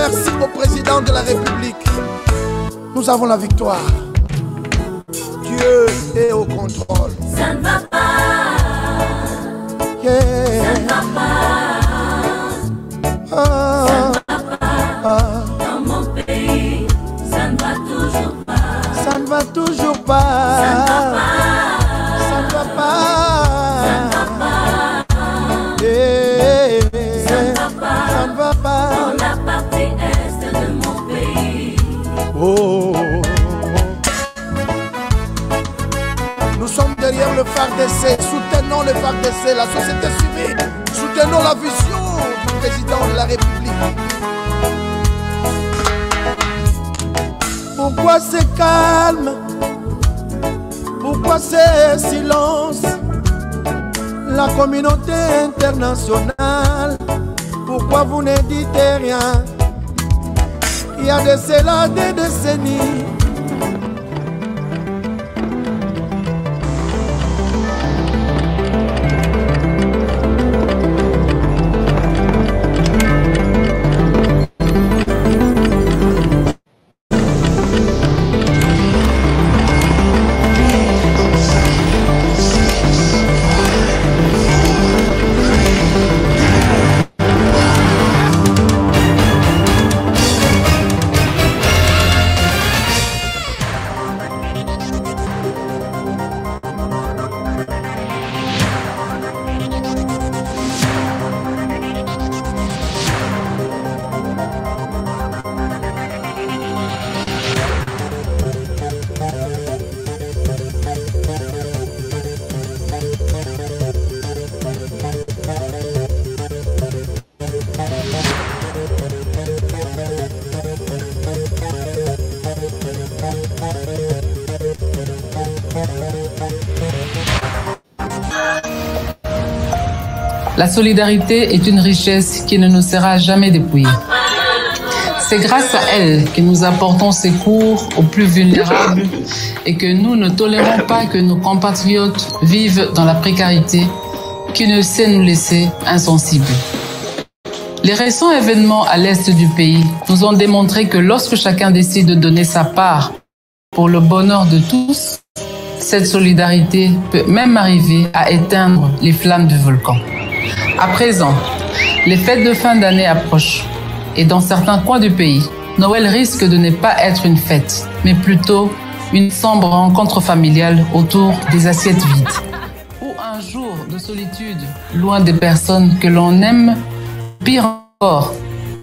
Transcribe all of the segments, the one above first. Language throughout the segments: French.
merci au président de la République. Nous avons la victoire. Dieu est au contrôle. Ça ne va pas. Yeah. Ça ne va pas. Ça ne va pas. Dans mon pays, ça ne va toujours pas. Ça ne va toujours pas. Ça ne va pas. Ça ne va pas. Ça ne va pas. Yeah. Ça ne va pas. Ça ne va pas. Dans la partie est de mon pays. Oh. Nous sommes derrière le FARDC. Soutenons le FARDC, la société civile. Soutenons la vision du président de la République. Pourquoi c'est calme? Pourquoi c'est silence? La communauté internationale, pourquoi vous ne dites rien? Il y a de cela des décennies. La solidarité est une richesse qui ne nous sera jamais dépouillée. C'est grâce à elle que nous apportons secours aux plus vulnérables et que nous ne tolérons pas que nos compatriotes vivent dans la précarité qui ne sait nous laisser insensibles. Les récents événements à l'est du pays nous ont démontré que lorsque chacun décide de donner sa part pour le bonheur de tous, cette solidarité peut même arriver à éteindre les flammes du volcan. À présent, les fêtes de fin d'année approchent et dans certains coins du pays, Noël risque de ne pas être une fête, mais plutôt une sombre rencontre familiale autour des assiettes vides. Ou un jour de solitude, loin des personnes que l'on aime. Pire encore,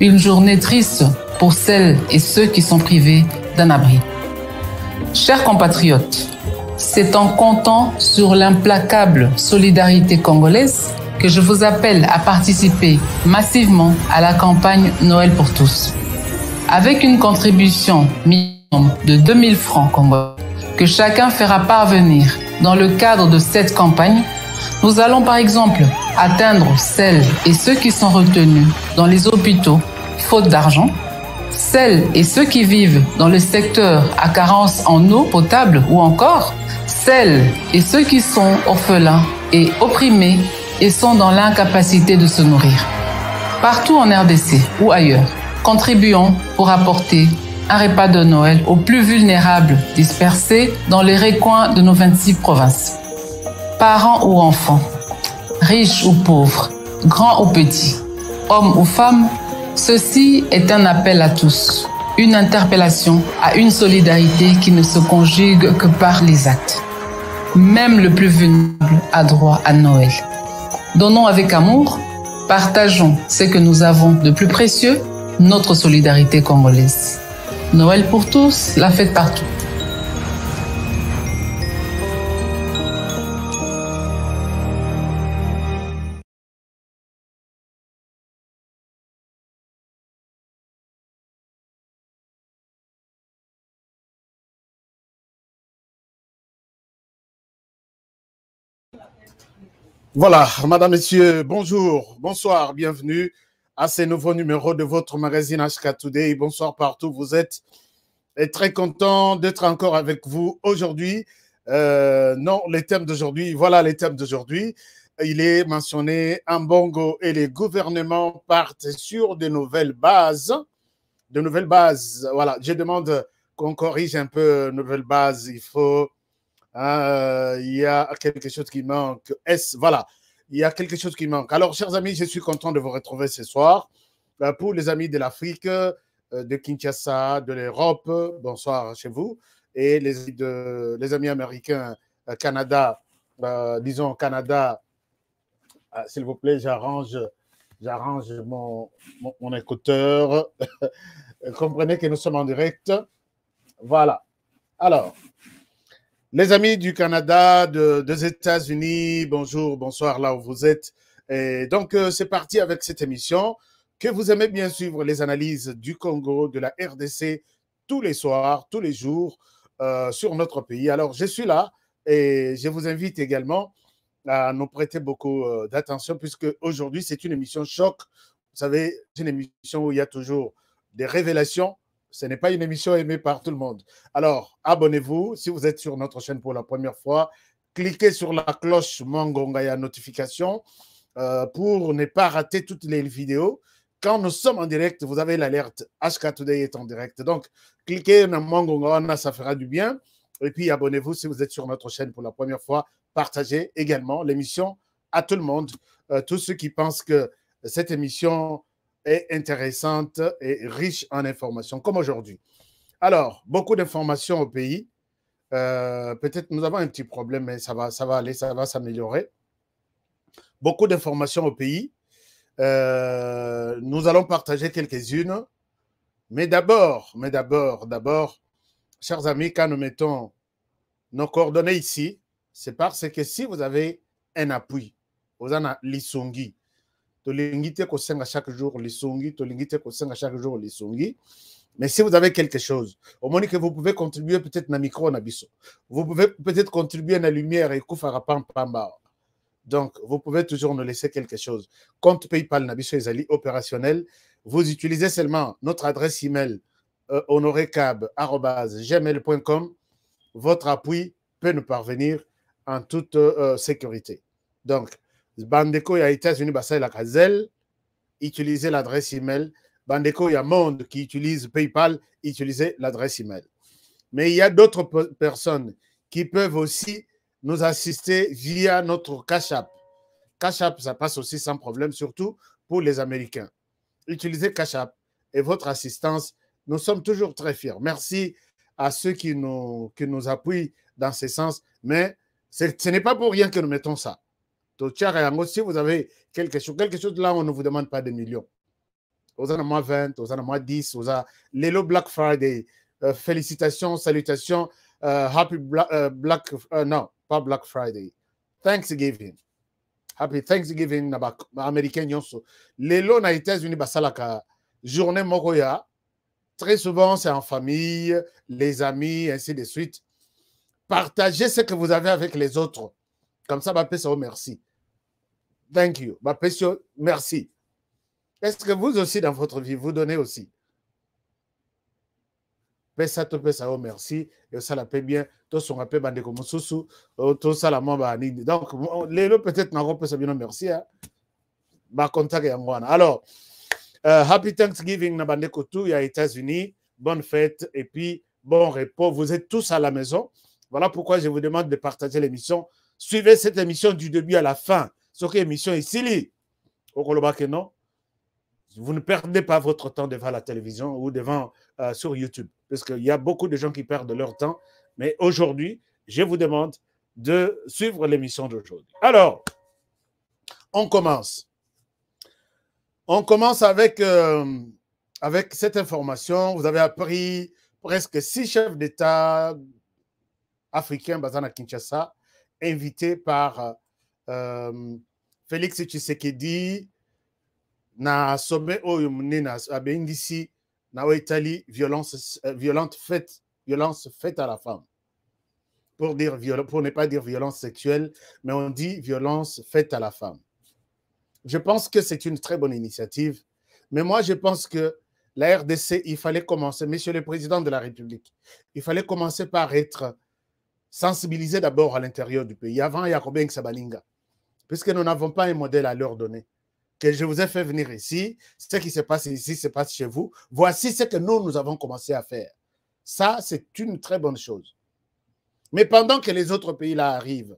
une journée triste pour celles et ceux qui sont privés d'un abri. Chers compatriotes, c'est en comptant sur l'implacable solidarité congolaise que je vous appelle à participer massivement à la campagne Noël pour tous. Avec une contribution minimum de 2000 francs congolais que chacun fera parvenir dans le cadre de cette campagne, nous allons par exemple atteindre celles et ceux qui sont retenus dans les hôpitaux faute d'argent, celles et ceux qui vivent dans le secteur à carence en eau potable ou encore celles et ceux qui sont orphelins et opprimés et sont dans l'incapacité de se nourrir. Partout en RDC ou ailleurs, contribuons pour apporter un repas de Noël aux plus vulnérables dispersés dans les recoins de nos 26 provinces. Parents ou enfants, riches ou pauvres, grands ou petits, hommes ou femmes, ceci est un appel à tous, une interpellation à une solidarité qui ne se conjugue que par les actes. Même le plus vulnérable a droit à Noël. Donnons avec amour, partageons ce que nous avons de plus précieux, notre solidarité congolaise. Noël pour tous, la fête partout. Voilà, madame, messieurs, bonjour, bonsoir, bienvenue à ce nouveau numéro de votre magazine HK Today. Bonsoir partout, vous êtes et très content d'être encore avec vous aujourd'hui. Non, les thèmes d'aujourd'hui, voilà les thèmes d'aujourd'hui. Il est mentionné Ambongo et les gouvernements partent sur de nouvelles bases. de nouvelles bases. Voilà, je demande qu'on corrige un peu nouvelles bases. Il faut, il y a quelque chose qui manque. Voilà, il y a quelque chose qui manque. Alors, chers amis, je suis content de vous retrouver ce soir. Pour les amis de l'Afrique, de Kinshasa, de l'Europe, bonsoir chez vous. Et les amis américains, Canada, disons Canada, s'il vous plaît, j'arrange mon écouteur. Comprenez que nous sommes en direct. Voilà. Alors, les amis du Canada, des États-Unis, bonjour, bonsoir là où vous êtes. Et donc, c'est parti avec cette émission que vous aimez bien suivre les analyses du Congo, de la RDC, tous les soirs, tous les jours, sur notre pays. Alors, je suis là et je vous invite également à nous prêter beaucoup d'attention puisque aujourd'hui, c'est une émission choc. Vous savez, c'est une émission où il y a toujours des révélations. Ce n'est pas une émission aimée par tout le monde. Alors, abonnez-vous. Si vous êtes sur notre chaîne pour la première fois, cliquez sur la cloche Mangongaya notification pour ne pas rater toutes les vidéos. Quand nous sommes en direct, vous avez l'alerte HK Today est en direct. Donc, cliquez sur Mangongaya, ça fera du bien. Et puis, abonnez-vous si vous êtes sur notre chaîne pour la première fois. Partagez également l'émission à tout le monde. Tous ceux qui pensent que cette émission est intéressante et riche en informations, comme aujourd'hui. Alors, beaucoup d'informations au pays. Peut-être nous avons un petit problème, mais ça va aller, ça va s'améliorer. Beaucoup d'informations au pays. Nous allons partager quelques-unes. Mais d'abord, chers amis, quand nous mettons nos coordonnées ici, c'est parce que si vous avez un appui, vous en avez l'Isongi, Tolingite Kosenga chaque jour, l'Isongi, Tolingite Kosenga chaque jour, l'Isongi. Mais si vous avez quelque chose, au moins que vous pouvez contribuer peut-être à micro, nabiso. Vous pouvez peut-être contribuer à la lumière et Koufarapam Pamba. Donc, vous pouvez toujours nous laisser quelque chose. Compte PayPal Nabiso Ezali opérationnel. Vous utilisez seulement notre adresse email honorecab@gmail.com. Votre appui peut nous parvenir en toute sécurité. Donc, Bandeko, il y a États-Unis, Bassa et la Kazel, utilisez l'adresse email. Bandeko, il y a Monde qui utilise PayPal, utilisez l'adresse email. Mais il y a d'autres personnes qui peuvent aussi nous assister via notre Cash App. Cash App, ça passe aussi sans problème, surtout pour les Américains. Utilisez Cash App et votre assistance. Nous sommes toujours très fiers. Merci à ceux qui nous appuient dans ce sens. Mais ce n'est pas pour rien que nous mettons ça. Si vous avez quelque chose là, on ne vous demande pas de millions. Vous en avez moins 20, vous en avez moins 10, vous avez Lelo Black Friday. Félicitations, salutations. Happy non, pas Black Friday. Thanksgiving. Happy Thanksgiving, américain. Lelo na États-Unis, basalaka journée mokoya. Très souvent, c'est en famille, les amis, ainsi de suite. Partagez ce que vous avez avec les autres. Comme ça, Bapesao, merci. Thank you. Bapesao, merci. Est-ce que vous aussi, dans votre vie, vous donnez aussi? Pesao, merci. Et ça la paie bien. Tout son rappel, bande comme sous, tout ça la mamba. Donc, les lots peut-être n'ont pas bien merci. Alors, Happy Thanksgiving, Nabande Kotou, il y a États-Unis. Bonne fête et puis bon repos. Vous êtes tous à la maison. Voilà pourquoi je vous demande de partager l'émission. Suivez cette émission du début à la fin. Ce qui est émission ici, non, vous ne perdez pas votre temps devant la télévision ou devant sur YouTube. Parce qu'il y a beaucoup de gens qui perdent leur temps. Mais aujourd'hui, je vous demande de suivre l'émission d'aujourd'hui. Alors, on commence. On commence avec cette information. Vous avez appris presque 6 chefs d'État africains basés à Kinshasa, invités par Félix Tshisekedi na sommet na abendisi na Italie violence faite à la femme. Pour ne pas dire violence sexuelle, mais on dit violence faite à la femme. Je pense que c'est une très bonne initiative, mais moi je pense que la RDC, il fallait commencer, Monsieur le Président de la République, il fallait commencer par être sensibilisé d'abord à l'intérieur du pays, avant Yakobeng Sabalinga, puisque nous n'avons pas un modèle à leur donner. que je vous ai fait venir ici, ce qui se passe ici se passe chez vous. Voici ce que nous avons commencé à faire. Ça, c'est une très bonne chose. Mais pendant que les autres pays là arrivent,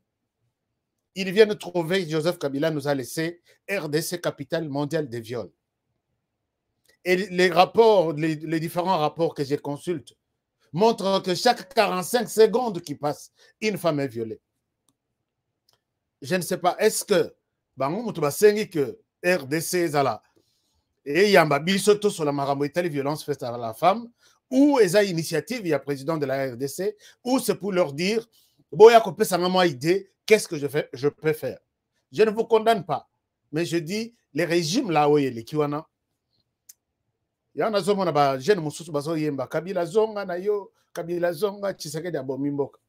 ils viennent trouver, Joseph Kabila nous a laissé RDC, capitale mondiale des viols. Et les rapports, les différents rapports que je consulte montrent que chaque 45 secondes qui passent, une femme est violée. Je ne sais pas, est-ce que que RDC Zala et Yamba Bisoto sur la maramouitale violence faite à la femme, ou est-ce une initiative, il y a président de la RDC, ou c'est pour leur dire, boya kopé ça m'a idée, qu'est-ce que je peux faire? Je ne vous condamne pas, mais je dis, les régimes là où il y a les kiwana, il y en a zomo na ba jeune mususu bazo yemba Kabila zonga na yo, Kabila zonga Tshisekedi abomimboka.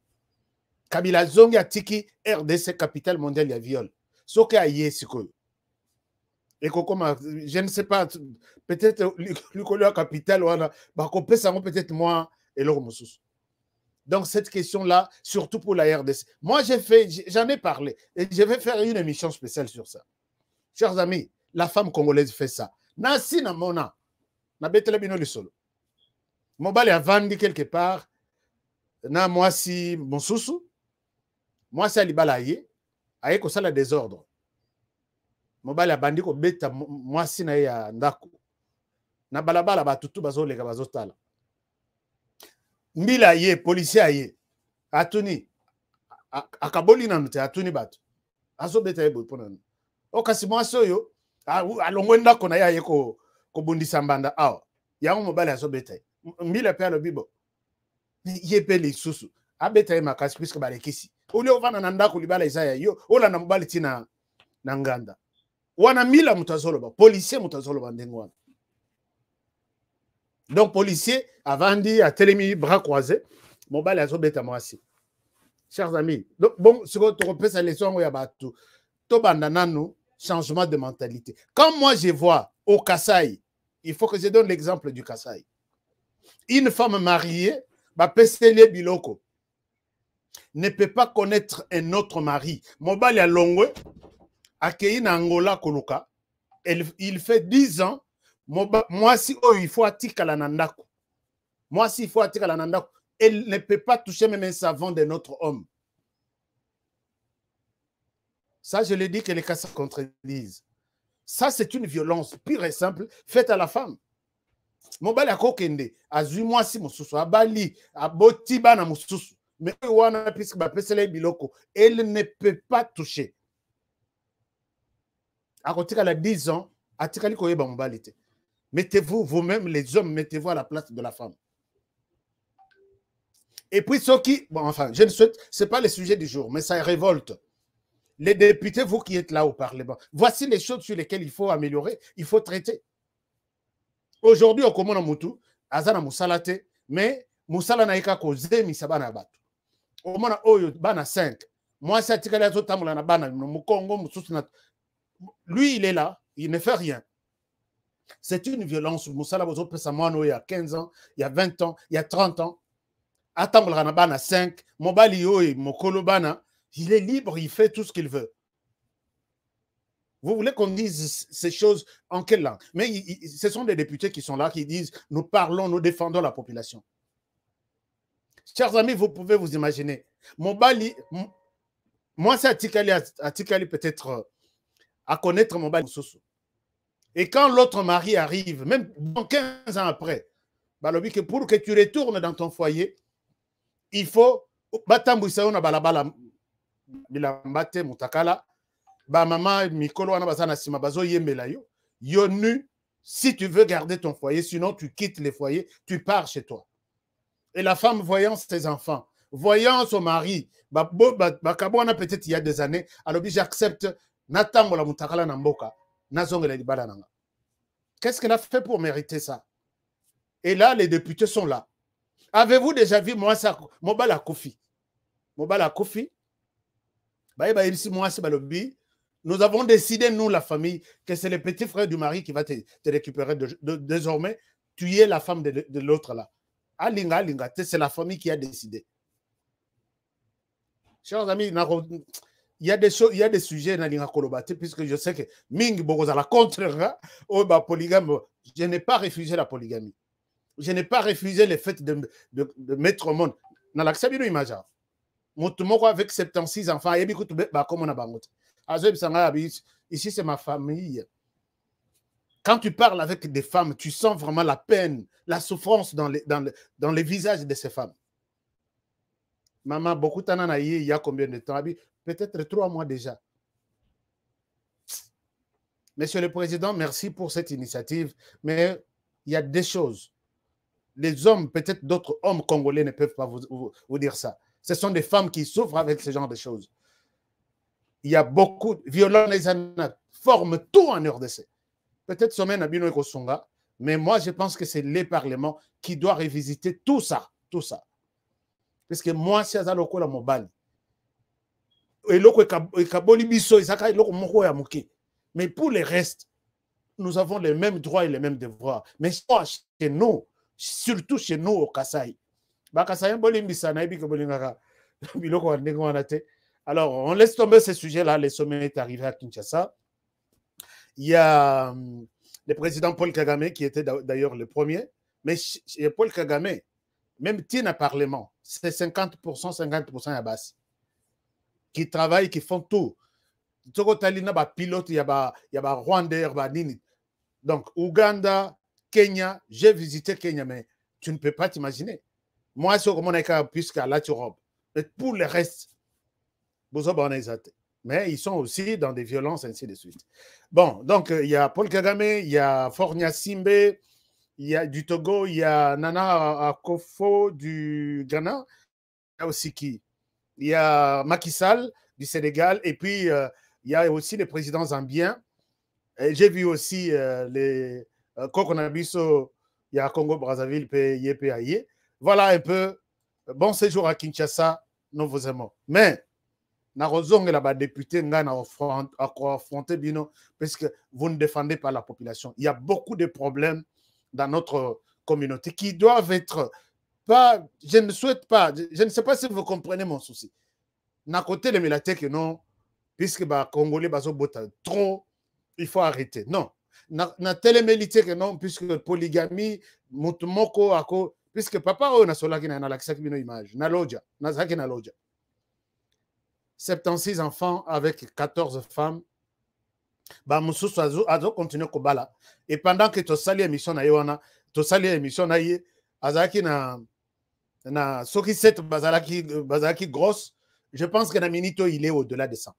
Kabila zonga tiki RDC capitale mondiale ya viol. Soke aye sikoyo. Et comme je ne sais pas, peut-être le capital wana ba kopé sango peut-être moi et le mususu. Donc cette question là, surtout pour la RDC. Moi j'en ai parlé et je vais faire une émission spéciale sur ça. Chers amis, la femme congolaise fait ça. Nasi na mona na betele bino lisolo. Mobali a vendu quelque part na mwasi mosusu. Mwasi alibala aye ko sala désordre. Mobali a bandi ko beta mwasi na ya ndako. Na balabala batutu bazoleka bazotala. Mbila ye policier aye atuni akaboli na mute atuni batu. Azo beta ye bopona. O kasi mwasi oyo alongwe ndako na ya ye ko bundisa mbanda awa yango mobali azobeta mbila pe alobibo ye pe lisusu abeta ye makasi puisque balekisi uli ovana na ndako libala isaya yo ola na mobali tina na nganda wana mila mutazoloba policier mutazoloba ndengwana. Donc policier avandi a telemi bras croisés mobali azobeta mwasi. Chers amis, donc bon ce que tu repères sa leçon ya batu to banda nanu changement de mentalité. Quand moi je vois au Kasaï, il faut que je donne l'exemple du Kasaï. Une femme mariée, Bapesele Biloko, ne peut pas connaître un autre mari. Mobali Alongwe, Akei na Angola Koluka, il fait 10 ans, moi si oh, il faut attika la nandako. Moi si il faut attika la nandako, elle ne peut pas toucher même un savon d'un autre homme. Ça, je l'ai dit que les cas se contredisent. Ça, c'est une violence pure et simple faite à la femme. Mobali akokende, azui mwasi mususu, abali, aboti bana mususu. Mais wana puisque bapesele biloko, elle ne peut pas toucher. Akotika la 10 ans, atikali koyeba mobali te. Mettez-vous, vous-même les hommes, mettez-vous à la place de la femme. Et puis ceux qui, bon enfin, je ne souhaite, c'est pas le sujet du jour, mais ça révolte. Les députés, vous qui êtes là au Parlement, voici les choses sur lesquelles il faut améliorer, il faut traiter. Aujourd'hui, au Komona Mutu, Azana Moussalate, mais Moussala naika koze misabana batu. Au Mona Oyo, bana 5. Moi, c'est Tikala Zotamula na bana, Mukongo, Moussousna. Lui, il est là, il ne fait rien. C'est une violence. Moussala Bozo Pesamano, il y a 15 ans, il y a 20 ans, il y a 30 ans. Atamula na bana 5. Mobali Oyo, Mokolo bana. Il est libre, il fait tout ce qu'il veut. Vous voulez qu'on dise ces choses en quelle langue? Mais ce sont des députés qui sont là, qui disent « Nous parlons, nous défendons la population ». Chers amis, vous pouvez vous imaginer. Mobali, moi c'est Atikali peut-être à connaître Mobali. Et quand l'autre mari arrive, même 15 ans après, pour que tu retournes dans ton foyer, il faut bilambate mutakala ba mama mikolo wana bazana sima bazo yembela yo yo nu si tu veux garder ton foyer, sinon tu quittes le foyer, tu pars chez toi. Et la femme voyant ses enfants, voyant son mari, bakabwana peut-être il y a des années, alors j'accepte natambola mutakala na mboka nazongela libala nanga. Qu'est-ce qu'elle a fait pour mériter ça? Et là les députés sont là. Avez-vous déjà vu moi ça Mobala Kofi? Mobala Kofi. Nous avons décidé, nous, la famille, que c'est le petit frère du mari qui va te récupérer désormais. Tu es la femme de l'autre là. Alinga, alinga, c'est la famille qui a décidé. Chers amis, il y a des choses, il y a des sujets dans les Kolobate, puisque je sais que Ming Bogoza la contre, polygame. Je n'ai pas refusé la polygamie. Je n'ai pas refusé le fait de mettre au monde. Dans l'accès, image. Avec 76 enfants, ici c'est ma famille. Quand tu parles avec des femmes, tu sens vraiment la peine, la souffrance dans les visages de ces femmes. Maman, beaucoup de temps, il y a combien de temps? Peut-être 3 mois déjà. Monsieur le Président, merci pour cette initiative, mais il y a des choses. Les hommes, peut-être d'autres hommes congolais ne peuvent pas vous dire ça. Ce sont des femmes qui souffrent avec ce genre de choses. Il y a beaucoup de violence, les années forment tout en RDC. Peut-être sommet Nabino et Kosonga, mais moi je pense que c'est les parlements qui doivent revisiter tout ça. Tout ça. Parce que moi, si je suis à Mobali, mais pour les restes, nous avons les mêmes droits et les mêmes devoirs. Mais chez nous, surtout chez nous au Kasaï, alors on laisse tomber ce sujet-là. Le sommet est arrivé à Kinshasa. Il y a le président Paul Kagame qui était d'ailleurs le premier, mais Paul Kagame, même Tina Parlement, c'est 50%, 50% à base. Qui travaillent, qui font tout. Pilote, il y a Rwanda, donc Ouganda, Kenya, j'ai visité Kenya, mais tu ne peux pas t'imaginer. Moi, c'est comme on est puisqu'à la Europe. Mais pour le reste, mais ils sont aussi dans des violences, ainsi de suite. Bon, donc il y a Paul Kagame, il y a Fornia Simbe, il y a du Togo, il y a Nana Akufo du Ghana, il y a aussi qui? Il y a Macky Sall du Sénégal, et puis il y a aussi les présidents zambiens. J'ai vu aussi les Kokonabiso, il y a Congo-Brazzaville, Yépe. Voilà un peu. Bon séjour à Kinshasa, nous vous aimons. Mais, Narozong là-bas, député, affronter Bino, parce que vous ne défendez pas la population. Il y a beaucoup de problèmes dans notre communauté qui doivent être pas. Je ne souhaite pas, je ne sais pas si vous comprenez mon souci. N'a côté les militaires que non, puisque les Congolais trop, il faut arrêter. Non. Na télémilitaire que non, puisque polygamie, mutumoko, ako, puisque papa on a sola qui n'a l'accès à une image. Na loja, na zaki na loja. 76 enfants avec 14 femmes. Bah, Moussous a continué Kobala. Et pendant que tu sali émission na yona, tu sali émission na yé, azaki na soki 7 bazalaki grosse, je pense que na minito il est au-delà de ça.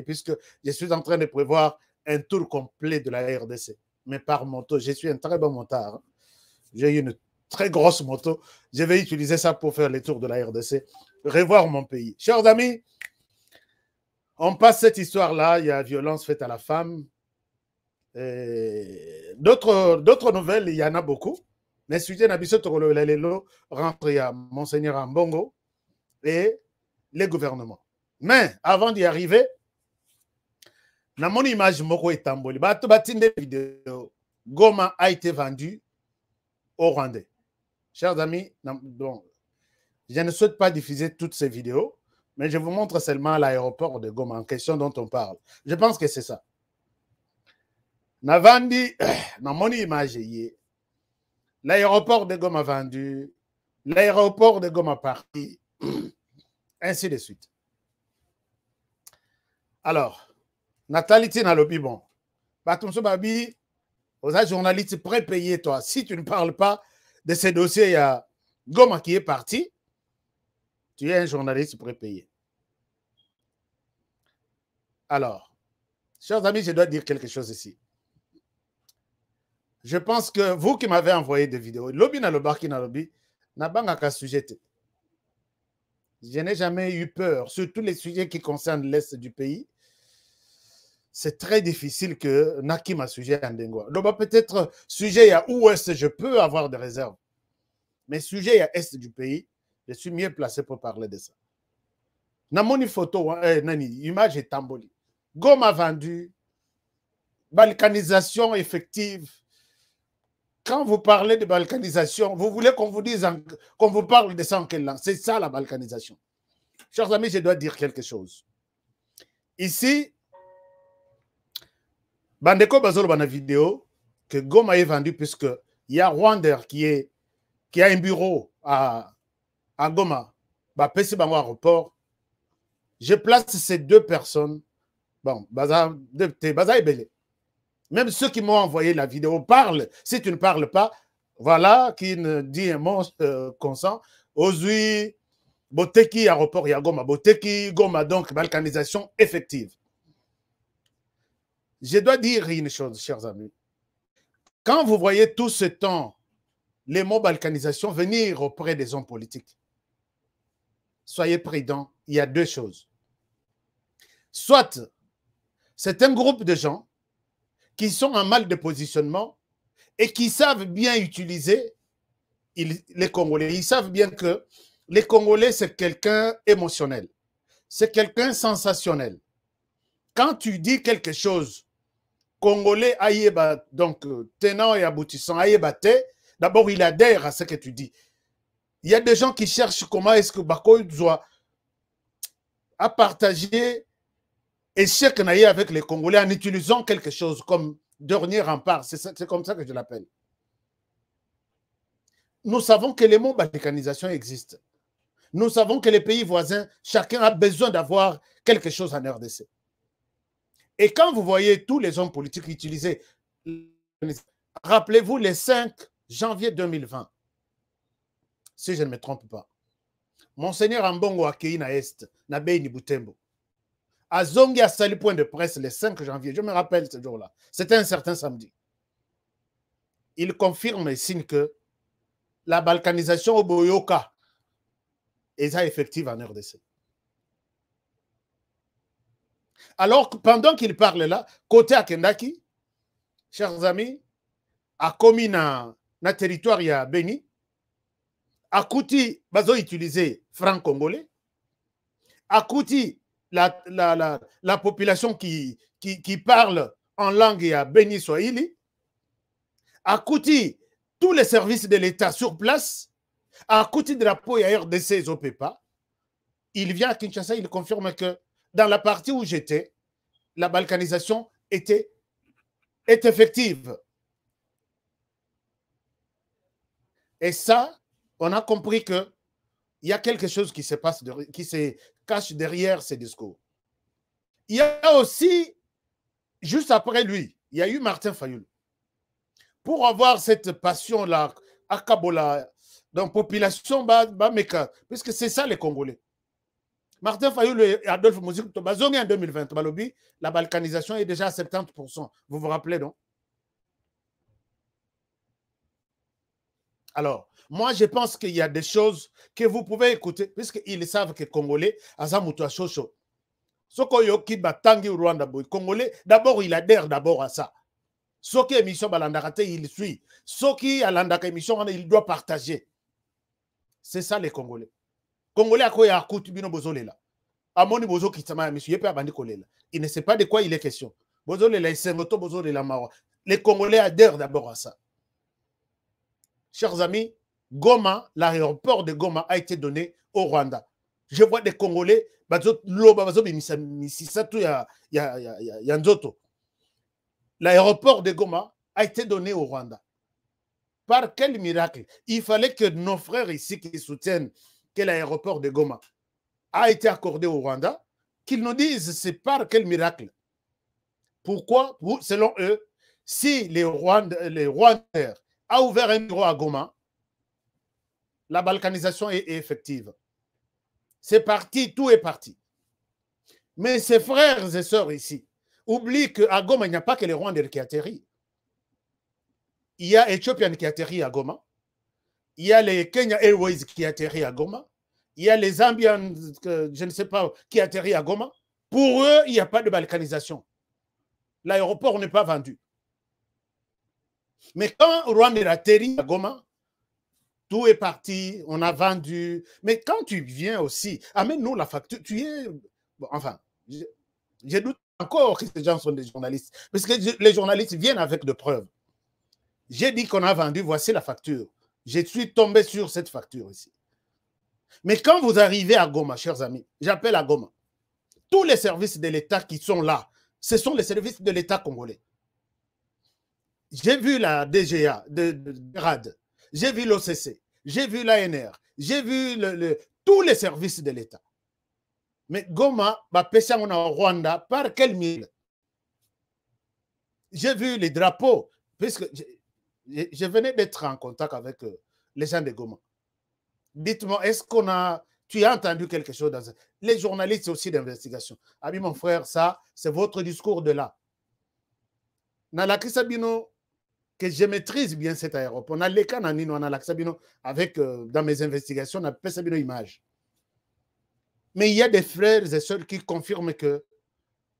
Puisque je suis en train de prévoir un tour complet de la RDC. Mais par moto, je suis un très bon motard. J'ai une très grosse moto. Je vais utiliser ça pour faire les tours de la RDC, revoir mon pays. Chers amis, on passe cette histoire-là. Il y a violence faite à la femme. D'autres nouvelles, il y en a beaucoup. Mais sujet Nabiso Togolo rentre à Monseigneur Ambongo et les gouvernements. Mais avant d'y arriver, dans mon image, Moko et Tamboli, vidéo, Goma a été vendu au Rwandais. Chers amis, donc, je ne souhaite pas diffuser toutes ces vidéos, mais je vous montre seulement l'aéroport de Goma en question dont on parle. Je pense que c'est ça. Navandi, dans mon image, l'aéroport de Goma vendu, l'aéroport de Goma parti, ainsi de suite. Alors, Nathalie Tinalobi, bon. Batumso Babi, aux journalistes prépayés, toi. Si tu ne parles pas de ces dossiers, il y a Goma qui est parti, tu es un journaliste prépayé. Alors, chers amis, je dois dire quelque chose ici. Je pense que vous qui m'avez envoyé des vidéos, Lobi na Lobaki na Lobi, n'a pas qu'à sujet. Je n'ai jamais eu peur, surtout les sujets qui concernent l'Est du pays. C'est très difficile que Naki m'a sujet en Dengoa. Donc peut-être sujet à Ouest, je peux avoir des réserves. Mais sujet à Est du pays, je suis mieux placé pour parler de ça. Namoni photo, image est Tamboli. Goma vendu, balkanisation effective. Quand vous parlez de balkanisation, vous voulez qu'on vous dise, qu'on vous parle de ça en quelle langue? C'est ça la balkanisation. Chers amis, je dois dire quelque chose. Ici, Bandeko Bazolo dans la vidéo, que Goma est vendu puisque il y a Rwanda qui a un bureau à Goma, Pessi Bango aéroport. Je place ces deux personnes. Bon, Baza et Belé. Même ceux qui m'ont envoyé la vidéo parlent. Si tu ne parles pas, voilà, qui ne dit un mot consent. Ozui, Boteki, aéroport, Yagoma, Boteki, Goma, donc balkanisation effective. Je dois dire une chose, chers amis. Quand vous voyez tout ce temps, les mots balkanisation venir auprès des hommes politiques, soyez prudents, il y a deux choses. Soit, c'est un groupe de gens qui sont en mal de positionnement et qui savent bien utiliser les Congolais. Ils savent bien que les Congolais, c'est quelqu'un émotionnel. C'est quelqu'un sensationnel. Quand tu dis quelque chose, Congolais, aïeba, donc tenant et aboutissant, aïeba, d'abord, il adhère à ce que tu dis. Il y a des gens qui cherchent comment est-ce que Bako doit à partager échec avec les Congolais en utilisant quelque chose comme dernier rempart. C'est comme ça que je l'appelle. Nous savons que les mots balkanisation existent. Nous savons que les pays voisins, chacun a besoin d'avoir quelque chose en RDC. Et quand vous voyez tous les hommes politiques utiliser, rappelez-vous les 5 janvier 2020, si je ne me trompe pas, Monseigneur Ambongo Akei na Est, na Beni Butembo, à Zongi a sali point de presse le 5 janvier, je me rappelle ce jour-là, c'était un certain samedi. Il confirme et signe que la balkanisation au Boyoka est effective en RDC. Alors, pendant qu'il parle là, côté Akendaki, chers amis, a commis na territoire ya Beni, a Kouti, bazo utilisé franc congolais, a Kouti, la population qui parle en langue ya Beni Swahili, a Kouti, tous les services de l'État sur place, a Kouti drapeau ya RDC Zopepa, il vient à Kinshasa, il confirme que dans la partie où j'étais, la balkanisation est effective. Et ça, on a compris qu'il y a quelque chose qui se passe, qui se cache derrière ces discours. Il y a aussi, juste après lui, il y a eu Martin Fayoul. Pour avoir cette passion-là, à Kabola, dans la population, puisque c'est ça les Congolais. Martin Fayoul et Adolphe Mouzik, en 2020, la balkanisation est déjà à 70%. Vous vous rappelez, non? Alors, moi, je pense qu'il y a des choses que vous pouvez écouter, puisqu'ils savent que les Congolais, Azamuto Chocho, Sokoyoki Batangi Rwanda Boy, Congolais, d'abord, il adhère d'abord à ça. Soki émission Balandakate, il suit. Soki Alandaka émission, il doit partager. C'est ça les Congolais. Congolais, à quoi il y a Koutubino Bozolela. Amoni Bozo Kitama, monsieur, il ne sait pas de quoi il est question. Bozolela, il s'est moto Bozolela Mawa. Les Congolais adhèrent d'abord à ça. Chers amis, Goma, l'aéroport de Goma a été donné au Rwanda. Je vois des Congolais, l'aéroport de Goma a été donné au Rwanda. Par quel miracle? Il fallait que nos frères ici qui soutiennent que l'aéroport de Goma a été accordé au Rwanda, qu'ils nous disent c'est par quel miracle. Pourquoi? Selon eux, si les Rwandais a ouvert un bureau à Goma, la balkanisation est effective. C'est parti, tout est parti. Mais ces frères et sœurs ici oublient qu'à Goma, il n'y a pas que les Rwandais qui atterrissent. Il y a Ethiopian qui atterrit à Goma. Il y a les Kenya Airways qui atterrit à Goma. Il y a les Zambians, je ne sais pas, qui atterrit à Goma. Pour eux, il n'y a pas de balkanisation. L'aéroport n'est pas vendu. Mais quand Rwanda atterrit à Goma, tout est parti, on a vendu. Mais quand tu viens aussi, amène-nous la facture. Tu es... Bon, enfin, je doute encore que ces gens sont des journalistes. Parce que les journalistes viennent avec de preuves. J'ai dit qu'on a vendu, voici la facture. Je suis tombé sur cette facture ici. Mais quand vous arrivez à Goma, chers amis, j'appelle à Goma, tous les services de l'État qui sont là, ce sont les services de l'État congolais. J'ai vu la DGA, de RAD, j'ai vu l'OCC, j'ai vu l'ANR, j'ai vu tous les services de l'État. Mais Goma, on a au Rwanda, par quel mille? J'ai vu les drapeaux, puisque je venais d'être en contact avec les gens de Goma. Dites-moi, est-ce qu'on a... Tu as entendu quelque chose dans ça? Les journalistes aussi d'investigation. Ami mon frère, ça, c'est votre discours de là. Nalaki Sabino, que je maîtrise bien cet aéroport. Naleka Nanino, Nalaki Sabino, avec, dans mes investigations, on appelle Sabino Image. Mais il y a des frères et sœurs qui confirment que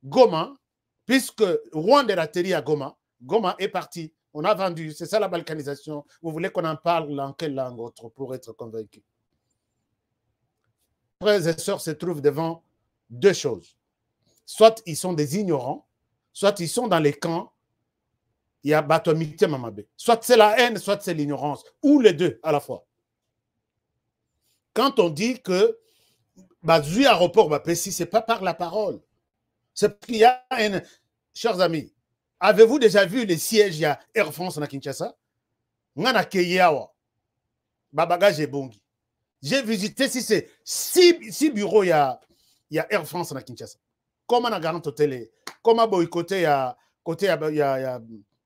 Goma, puisque Rwanda a atterri à Goma, Goma est parti. On a vendu. C'est ça la balkanisation. Vous voulez qu'on en parle en quelle langue autre pour être convaincu? Les frères et sœurs se trouvent devant deux choses. Soit ils sont des ignorants, soit ils sont dans les camps. Il y a Batomité Mamabé. Soit c'est la haine, soit c'est l'ignorance. Ou les deux à la fois. Quand on dit que Bazui aéroport Bapessi, ce n'est pas par la parole. C'est parce qu'il y a une... Chers amis, avez-vous déjà vu les sièges, il y a Air France à Kinshasa? Ngana Keyawa, Babagage et Bongi. J'ai visité si c'est six bureaux, il y a Air France à Kinshasa. Comment on a garanti hôtel? Comment boycotter il y a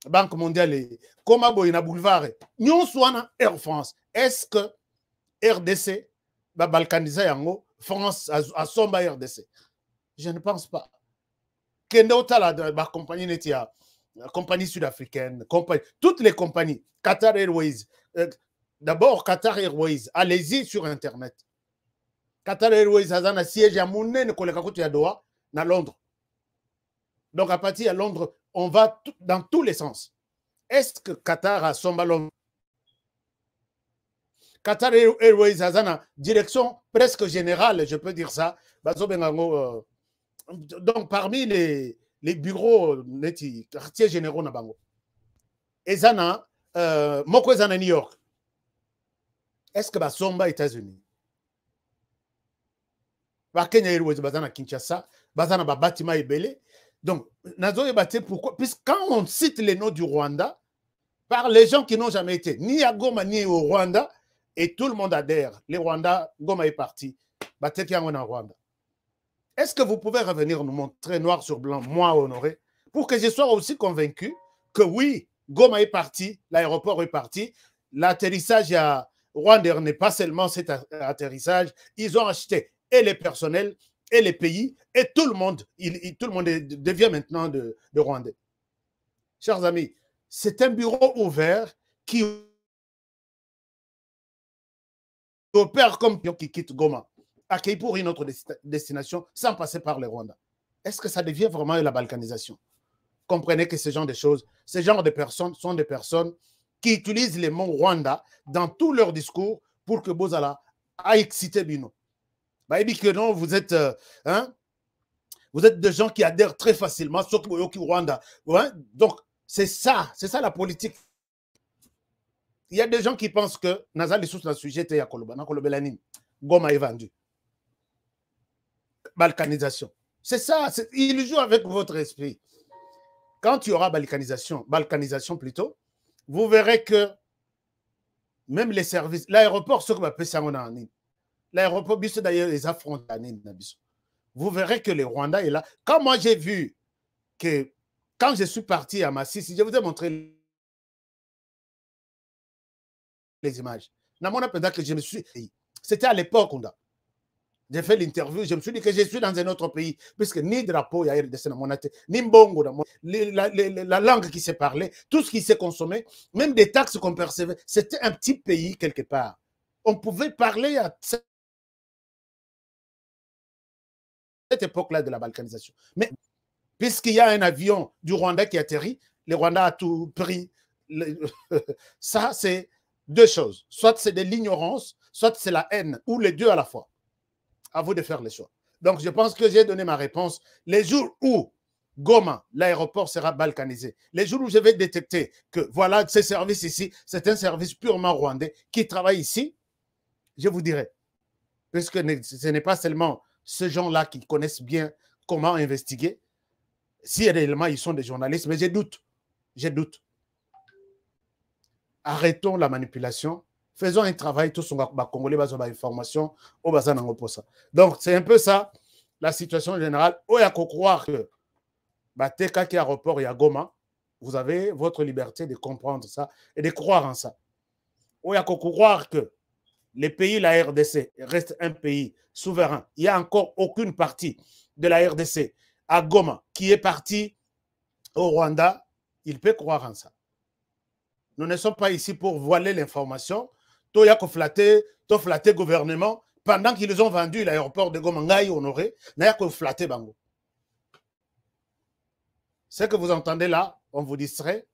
Banque mondiale? Comment boycotter boulevard? Nous sommes Air France. Est-ce que RDC va balkaniser yango? France a son RDC? Je ne pense pas. La compagnie la compagnie sud-africaine, toutes les compagnies, Qatar Airways, d'abord Qatar Airways, allez-y sur Internet. Qatar Airways a un siège à Mounen, à Doha, à Londres. Donc à partir de Londres, on va dans tous les sens. Est-ce que Qatar a son ballon? Qatar Airways a une direction presque générale, je peux dire ça. Donc, parmi les bureaux, les quartiers généraux, Ezana, Moko Ezana New York. Est-ce que Basomba États-Unis? Kenya Airways, Bazana Kinshasa, Bazana Babatima Ebele. Donc, Nazo Ebate, pourquoi? Puisque quand on cite les noms du Rwanda, par les gens qui n'ont jamais été ni à Goma ni au Rwanda, et tout le monde adhère. Les Rwandais, Goma est parti. Bateki en Rwanda. Est-ce que vous pouvez revenir nous montrer noir sur blanc, moi honoré, pour que je sois aussi convaincu que oui, Goma est parti, l'aéroport est parti, l'atterrissage à Rwanda n'est pas seulement cet atterrissage, ils ont acheté et les personnels et les pays et tout le monde, tout le monde devient maintenant de Rwandais. Chers amis, c'est un bureau ouvert qui opère comme qui quitte Goma, accueilli pour une autre destination sans passer par le Rwanda. Est-ce que ça devient vraiment la balkanisation? Comprenez que ce genre de choses, ce genre de personnes sont des personnes qui utilisent les mots Rwanda dans tous leurs discours pour que Bozala a excité Bino. Bah, que non, vous êtes des gens qui adhèrent très facilement, sauf que Rwanda. Ouais? Donc, c'est ça la politique. Il y a des gens qui pensent que Nazali sous le sujet était à Koloba, Goma est vendu. Balkanisation. C'est ça, il joue avec votre esprit. Quand il y aura balkanisation plutôt, vous verrez que même les services, l'aéroport, ce qu'on appelle ça, l'aéroport, d'ailleurs, les affrontent. Vous verrez que les Rwandais est là. Quand moi j'ai vu que, quand je suis parti à Masisi, je vous ai montré les images. Que je me suis. C'était à l'époque, j'ai fait l'interview, je me suis dit que je suis dans un autre pays, puisque ni drapeau, il y a RDC dans mon tête, ni mbongo, la langue qui s'est parlée, tout ce qui s'est consommé, même des taxes qu'on percevait, c'était un petit pays quelque part. On pouvait parler à cette époque-là de la balkanisation. Mais puisqu'il y a un avion du Rwanda qui atterrit, le Rwanda a tout pris. Ça, c'est deux choses. Soit c'est de l'ignorance, soit c'est la haine, ou les deux à la fois. À vous de faire les choix. Donc, je pense que j'ai donné ma réponse. Les jours où Goma, l'aéroport sera balkanisé, les jours où je vais détecter que voilà, ce service ici, c'est un service purement rwandais qui travaille ici, je vous dirai. puisque ce n'est pas seulement ces gens-là qui connaissent bien comment investiguer. Si réellement ils sont des journalistes, mais j'ai doute. J'ai doute. Arrêtons la manipulation. Faisons un travail, tous les Congolais, basés sur l'information, au bassin d'Angoposa. Donc, c'est un peu ça, la situation générale. Il y a croire que, Teka qui aéroport, il y a Goma, vous avez votre liberté de comprendre ça et de croire en ça. Il y a croire que les pays, la RDC, reste un pays souverain. Il n'y a encore aucune partie de la RDC à Goma qui est partie au Rwanda. Il peut croire en ça. Nous ne sommes pas ici pour voiler l'information. Il y a flatter le gouvernement pendant qu'ils ont vendu l'aéroport de Goma, Ngai Honoré, il y a flatter Bango. Ce que vous entendez là, on vous distrait.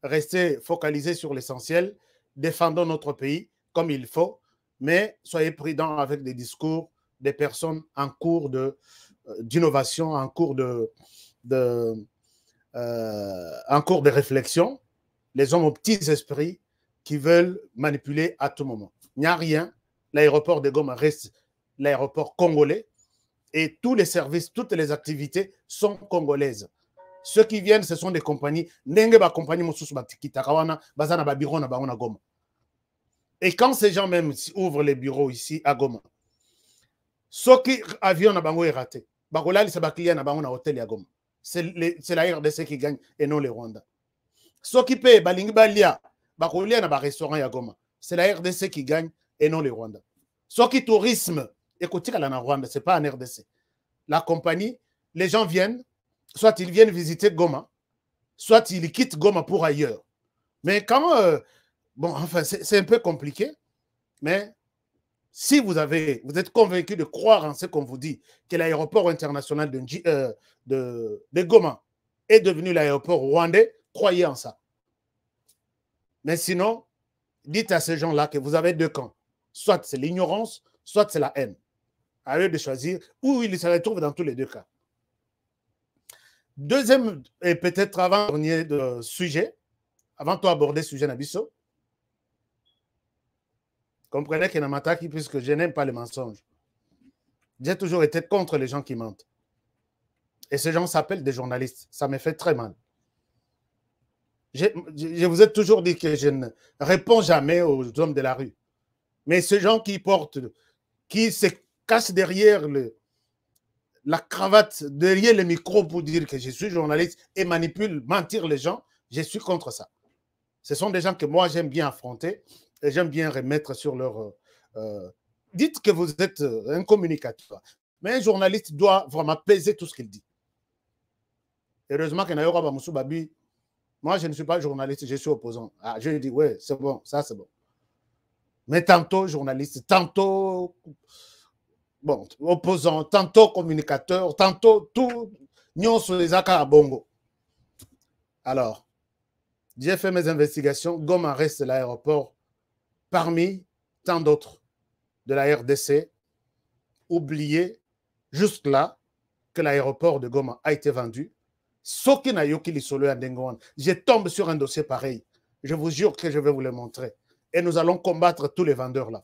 Restez focalisés sur l'essentiel. Défendons notre pays comme il faut, mais soyez prudents avec des discours des personnes en cours d'innovation, en cours de réflexion, les hommes aux petits esprits qui veulent manipuler à tout moment. Il n'y a rien. L'aéroport de Goma reste l'aéroport congolais et tous les services, toutes les activités sont congolaises. Ceux qui viennent, ce sont des compagnies. Et quand ces gens même ouvrent les bureaux ici à Goma, ceux qui avion na bango est raté, c'est la RDC qui gagne et non les Rwandais. Ceux qui paient balingi balia, bakolia na ba restaurant ya Goma, c'est la RDC qui gagne et non les Rwandais. Ceux qui tourisme, écoutez qu'à la Rwanda, c'est pas en RDC. La compagnie, les gens viennent, soit ils viennent visiter Goma, soit ils quittent Goma pour ailleurs. Mais quand bon, enfin, c'est un peu compliqué, mais si vous êtes convaincu de croire en ce qu'on vous dit, que l'aéroport international de Goma est devenu l'aéroport rwandais, croyez en ça. Mais sinon, dites à ces gens-là que vous avez deux camps. Soit c'est l'ignorance, soit c'est la haine. À eux de choisir où ils se retrouvent dans tous les deux cas. Deuxième, et peut-être avant-dernier sujet, avant de aborder le sujet Nabiso, comprenez qu'il y a un attaque puisque je n'aime pas les mensonges. J'ai toujours été contre les gens qui mentent. Et ces gens s'appellent des journalistes. Ça me fait très mal. Je vous ai toujours dit que je ne réponds jamais aux hommes de la rue. Mais ces gens qui se cachent derrière la cravate, derrière le micro pour dire que je suis journaliste et manipulent, mentir les gens, je suis contre ça. Ce sont des gens que moi j'aime bien affronter. Et j'aime bien remettre sur leur... dites que vous êtes un communicateur. Mais un journaliste doit vraiment peser tout ce qu'il dit. Heureusement que Nayoka Bamoussou Babi, moi je ne suis pas journaliste, je suis opposant. Ah, je dis, ouais, c'est bon, ça c'est bon. Mais tantôt journaliste, tantôt bon, opposant, tantôt communicateur, tantôt tout, nous sur les accords à Bongo. Alors, j'ai fait mes investigations. Goma reste l'aéroport parmi tant d'autres de la RDC, oubliez juste là que l'aéroport de Goma a été vendu. Je tombe sur un dossier pareil. Je vous jure que je vais vous le montrer. Et nous allons combattre tous les vendeurs là.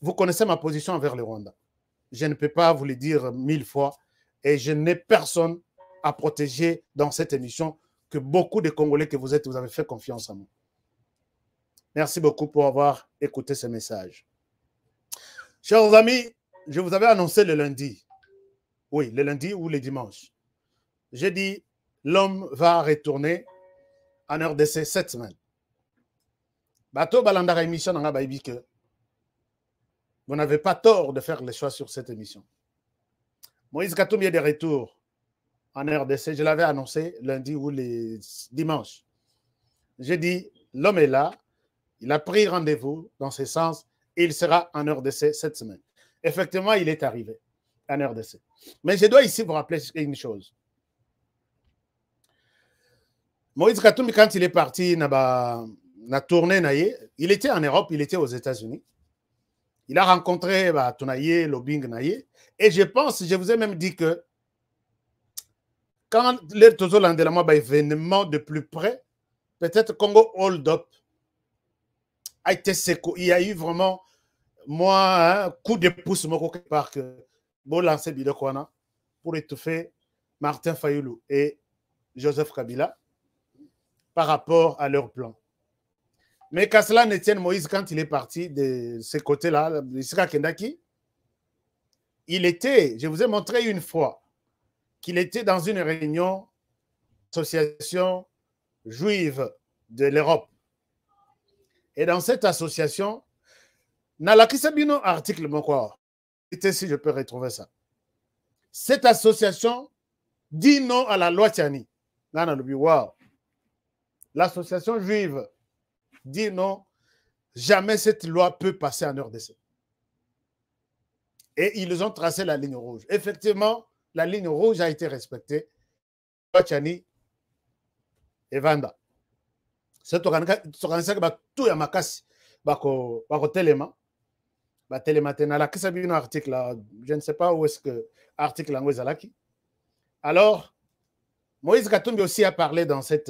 Vous connaissez ma position envers le Rwanda. Je ne peux pas vous le dire 1000 fois. Et je n'ai personne à protéger dans cette émission que beaucoup de Congolais que vous êtes, vous avez fait confiance en moi. Merci beaucoup pour avoir écouté ce message. Chers amis, je vous avais annoncé le lundi. Oui, le lundi ou le dimanche. J'ai dit, l'homme va retourner en RDC cette semaine. Bato Balandara émission dans la que vous n'avez pas tort de faire les choix sur cette émission. Moïse Katoum est de retour en RDC. Je l'avais annoncé lundi ou le dimanche. J'ai dit, l'homme est là. Il a pris rendez-vous dans ce sens et il sera en RDC cette semaine. Effectivement, il est arrivé en RDC. Mais je dois ici vous rappeler une chose. Moïse Katoum, quand il est parti dans la tournée, il était en Europe, il était aux États-Unis. Il a rencontré Tonaye, Lobing Naye. Et je pense, je vous ai même dit que quand les Tozolandelama événement de plus près, peut-être Congo Hold Up, il y a eu vraiment moi, un coup de pouce, quelque part, que bon lancer Bilokwana pour étouffer Martin Fayoulou et Joseph Kabila par rapport à leur plan. Mais qu'à cela ne tienne, Moïse, quand il est parti de ce côté-là, Isra Kendaki, il était, je vous ai montré une fois, qu'il était dans une réunion association juive de l'Europe. Et dans cette association, Nalakisabino article, si je peux retrouver ça. Cette association dit non à la loi Tiani. Wow. L'association juive dit non, jamais cette loi peut passer en RDC. Et ils ont tracé la ligne rouge. Effectivement, la ligne rouge a été respectée. Loi Tiani et Vanda. C'est organisation qui tout ya makasi bako téléma. Ba téléma tenala qui sabi un article là, je ne sais pas où est-ce que article là ezalaki. Alors Moïse Katumbi aussi a parlé dans cette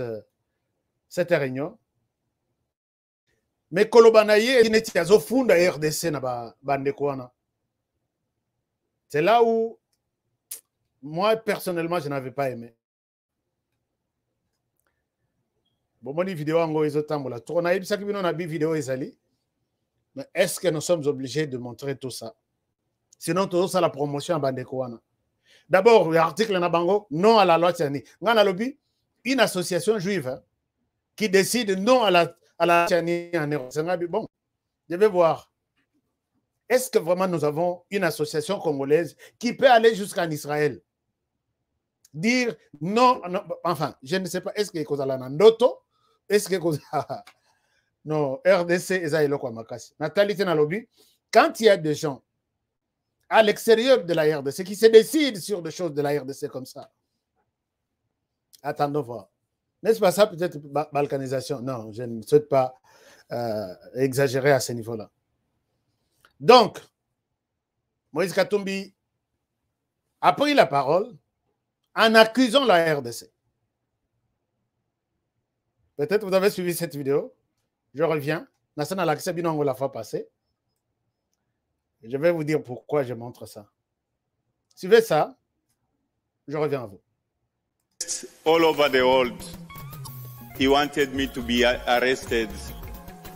réunion. Mais Kolobanaye il neti azo funda RDC na bandekwana. C'est là où moi personnellement je n'avais pas aimé. Bon, mon vidéo en gros, tambola. On a vu vidéo ezali. Mais est-ce que nous sommes obligés de montrer tout ça? Sinon, tout ça, la promotion à Bandekouana. D'abord, l'article Nabango, non à la loi Tiani. Ngana lobby, une association juive hein, qui décide non à la Tiani en Europe. Bon, je vais voir. Est-ce que vraiment nous avons une association congolaise qui peut aller jusqu'en Israël? Dire non, non, enfin, je ne sais pas, est-ce que c'est un Ndoto? Est-ce que non, RDC et Zaïlo Makasi. Nathalie Tenalobi, quand il y a des gens à l'extérieur de la RDC qui se décident sur des choses de la RDC comme ça, attendons voir. N'est-ce pas ça peut-être balkanisation? Non, je ne souhaite pas exagérer à ce niveau-là. Donc, Moïse Katumbi a pris la parole en accusant la RDC. Peut-être vous avez suivi cette vidéo. Je reviens. Nassana Laksabinongo la fois passée. Je vais vous dire pourquoi je montre ça. Suivez ça. Je reviens à vous. All over the world, he wanted me to be arrested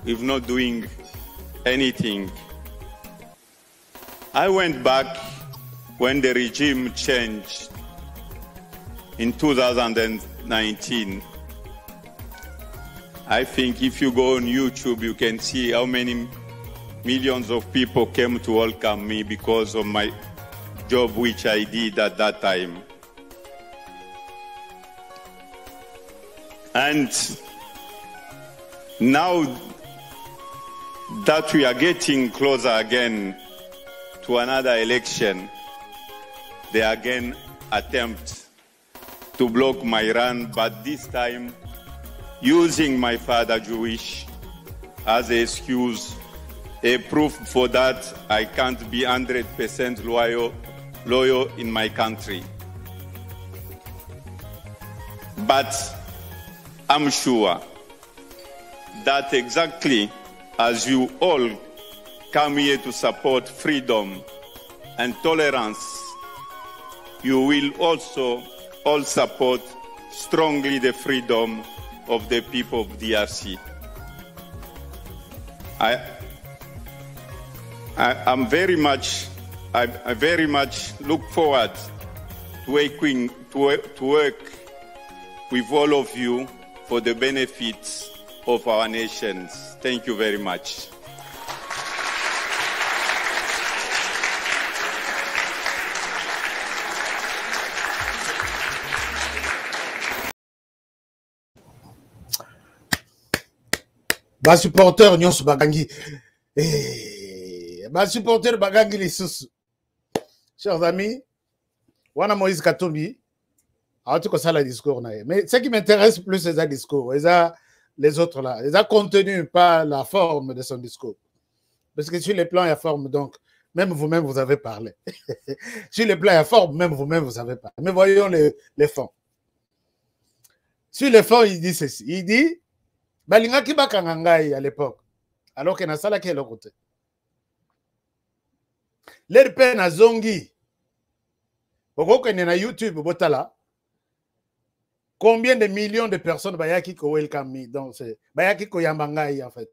if not doing anything. I went back when the regime changed in 2019. I think if you go on YouTube, you can see how many millions of people came to welcome me because of my job which I did at that time. And now that we are getting closer again to another election, they again attempt to block my run, but this time using my father Jewish as an excuse, a proof for that I can't be 100% loyal in my country. But I'm sure that exactly as you all come here to support freedom and tolerance, you will also all support strongly the freedom of the people of DRC. I very much look forward to work with all of you for the benefits of our nations. Thank you very much. Bas supporter nyonso bagangi. Bas supporter bagangi lisusu. Chers amis, wana Moïse Katumbi, a tout ça le discours nae. Mais ce qui m'intéresse plus c'est le discours, les autres là, les contenu, pas la forme de son discours. Parce que sur les plans et la forme, donc même vous-même vous avez parlé. Sur les plans et la forme, même vous-même vous avez parlé. Mais voyons les fonds. Sur les fonds, il dit ceci. Il dit Balingaki bakangangai à l'époque, alors que Nasala qui est le côté. L'air peine à zongi. Pourquoi qu'on est na YouTube, botala? Combien de millions de personnes bayaki ko welcome me? Donc c'est bayaki ko yambangai en fait.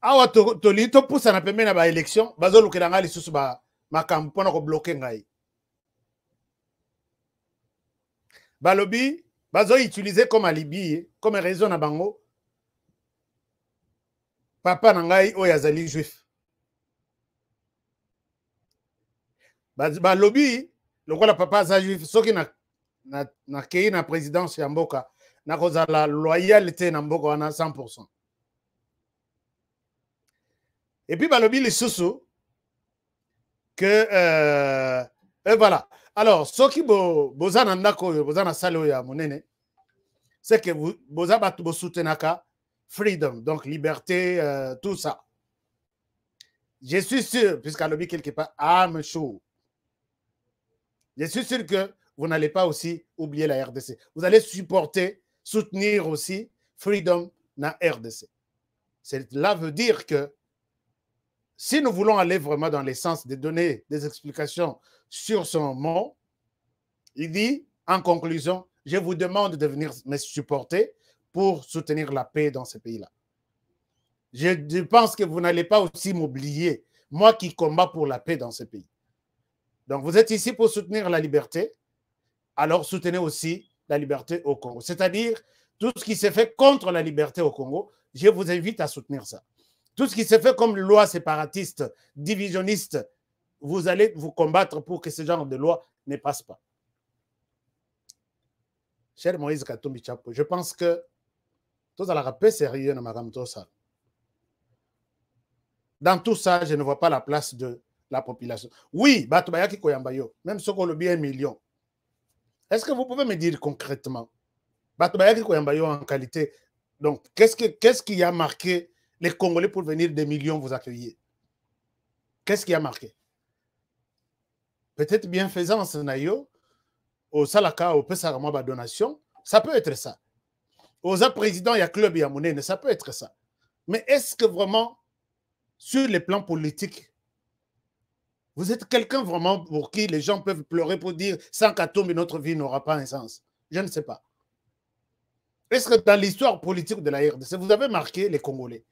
Awa to lito poussa na pembe na ba élection, bazolu kelanga lisusu ba makambo pona ko bloquer ngai. Balobi bazo utiliser comme alibi, comme raison na bango. Papa na ngai oyo azali juif. Balobi lokola papa aza juif soki na kei na présidence ya mboka na kozala loyauté na mboka wana 100%. Et puis balobi lisusu que et voilà. Alors soki boza na ndako boza na sale ya monene, c'est que boza batu bo soutenaka freedom, donc liberté, tout ça. Je suis sûr, puisqu'à lobby quelque part, âme chaud. Je suis sûr que vous n'allez pas aussi oublier la RDC. Vous allez supporter, soutenir aussi Freedom na RDC. Cela veut dire que si nous voulons aller vraiment dans l'essence de donner des explications sur son mot, il dit, en conclusion, je vous demande de venir me supporter pour soutenir la paix dans ce pays-là. Je pense que vous n'allez pas aussi m'oublier, moi qui combats pour la paix dans ce pays. Donc, vous êtes ici pour soutenir la liberté, alors soutenez aussi la liberté au Congo. C'est-à-dire, tout ce qui s'est fait contre la liberté au Congo, je vous invite à soutenir ça. Tout ce qui s'est fait comme loi séparatiste, divisionniste, vous allez vous combattre pour que ce genre de loi ne passe pas. Cher Moïse Katumbi Chapo, je pense que tout ça la paix sérieux dans ma ça. Dans tout ça, je ne vois pas la place de la population. Oui, Batubayaki Koyambayo, même ce qu'on le bien 1 million. Est-ce que vous pouvez me dire concrètement, Batubayaki Koyambayo en qualité, donc qu'est-ce qui a marqué les Congolais pour venir des millions vous accueillir? Qu'est-ce qui a marqué? Peut-être bienfaisance, Nayo, au Salaka, au Pessarama, la donation, ça peut être ça. Aux présidents, il y a club, il y a monnaie, ça peut être ça. Mais est-ce que vraiment, sur les plans politiques, vous êtes quelqu'un vraiment pour qui les gens peuvent pleurer pour dire sans Katumbi, notre vie n'aura pas un sens? Je ne sais pas. Est-ce que dans l'histoire politique de la RDC, vous avez marqué les Congolais?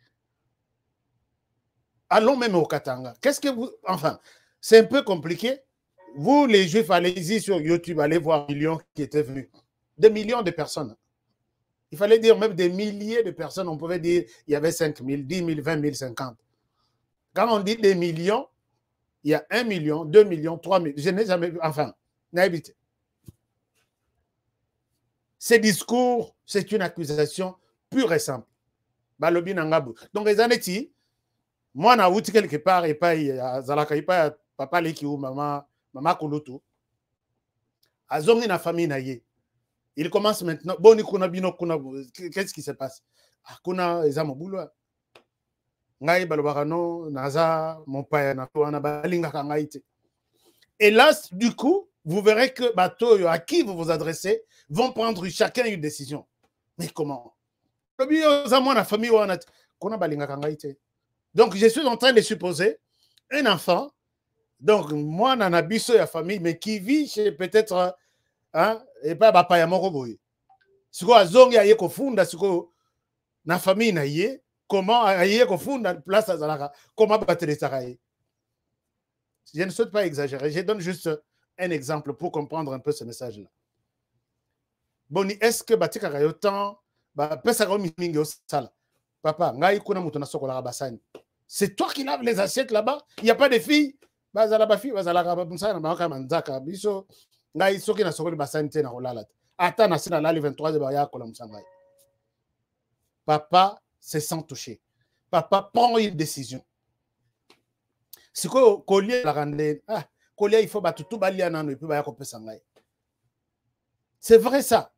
Allons même au Katanga. Qu'est-ce que vous... Enfin, c'est un peu compliqué. Vous, les Juifs, allez-y sur YouTube, allez voir des millions qui étaient venus. Des millions de personnes. Il fallait dire même des milliers de personnes. On pouvait dire il y avait 5 000, 10 000, 20 000, 50. Quand on dit des millions, il y a 1 million, 2 millions, 3 000. Je n'ai jamais vu. Enfin, n'habitez. Ces discours, c'est une accusation pure et simple. Balobi Nangabu. Donc, les années, moi, je suis quelque part, et pas Zalaka, et pas papa Leki ou maman Kulutu. Azongi na famille naye. Il commence maintenant. Boni kuna bino kuna. Qu'est-ce qui se passe? Kuna ezamo boulot. Ngai balobakano naza mon père na toana balinga kangaite. Et là, du coup, vous verrez que bateau à qui vous vous adressez vont prendre chacun une décision. Mais comment? Donc, je suis en train de supposer un enfant, donc moi, dans la famille, mais qui vit chez peut-être, hein, et pas papa ya moroboy. Si quoi, zongi aye ko funda, si quoi, na famille na ye, comment aye ko funda place à Zalaka, comment battre les saraye. Je ne souhaite pas exagérer, je donne juste un exemple pour comprendre un peu ce message-là. Boni, est-ce que Batika Rayotan, papa, c'est toi qui laves les assiettes là-bas? Il n'y a pas de filles? Papa se sent touché. Papa prend une décision. Si collier la rande, collier il faut battre tout balia nano et puis baya kopesa ngai. C'est vrai ça.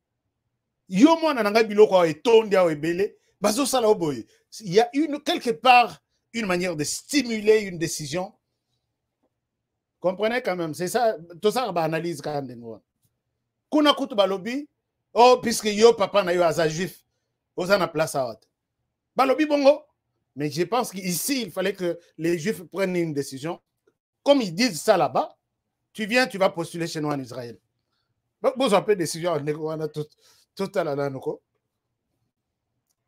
Yo mo na nanga biloko e tondia o ebele, bazo sala oboy. Il y a quelque part une manière de stimuler une décision. Comprenez quand même, c'est ça, tout ça ba analyse quand même. Kuna kutu balobi, oh puisque yo papa na yo aza juif, oza na place à haute. Balobi bongo, Mais je pense qu'ici, il fallait que les Juifs prennent une décision. Comme ils disent ça là-bas, tu viens, tu vas postuler chez nous en Israël. Vous avez décision, on a tout à la noko.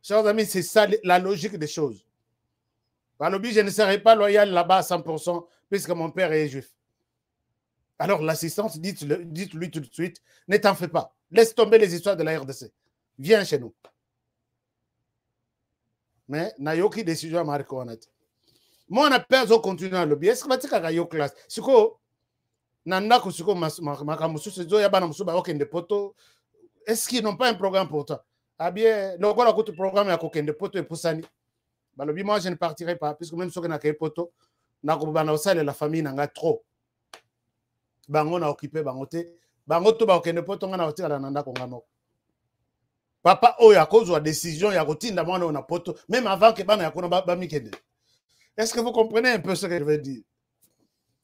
Chers amis, c'est ça la logique des choses. Par le but, je ne serai pas loyal là-bas à 100% puisque mon père est juif. Alors l'assistance, dites-lui tout de suite, ne t'en fais pas. Laisse tomber les histoires de la RDC. Viens chez nous. Mais n'a aucune décision à marquer honnête. Moi, on a peur de continuer à lobby. Est-ce que tu as une classe? Si est-ce qu'ils n'ont pas un programme pour toi? Ah bien, le programme est à côté de poto et poussani. Moi, je ne partirai pas, puisque même si on a un poto, la famille n'a trop. Bango na occupé bangote. Bangoto ba okende poto nga na otika la nanda kongano. Papa oyo a cause de la décision ya kotinda mwana na poto, même avant que bana yakona ba mikende. Est-ce que vous comprenez un peu ce que je veux dire?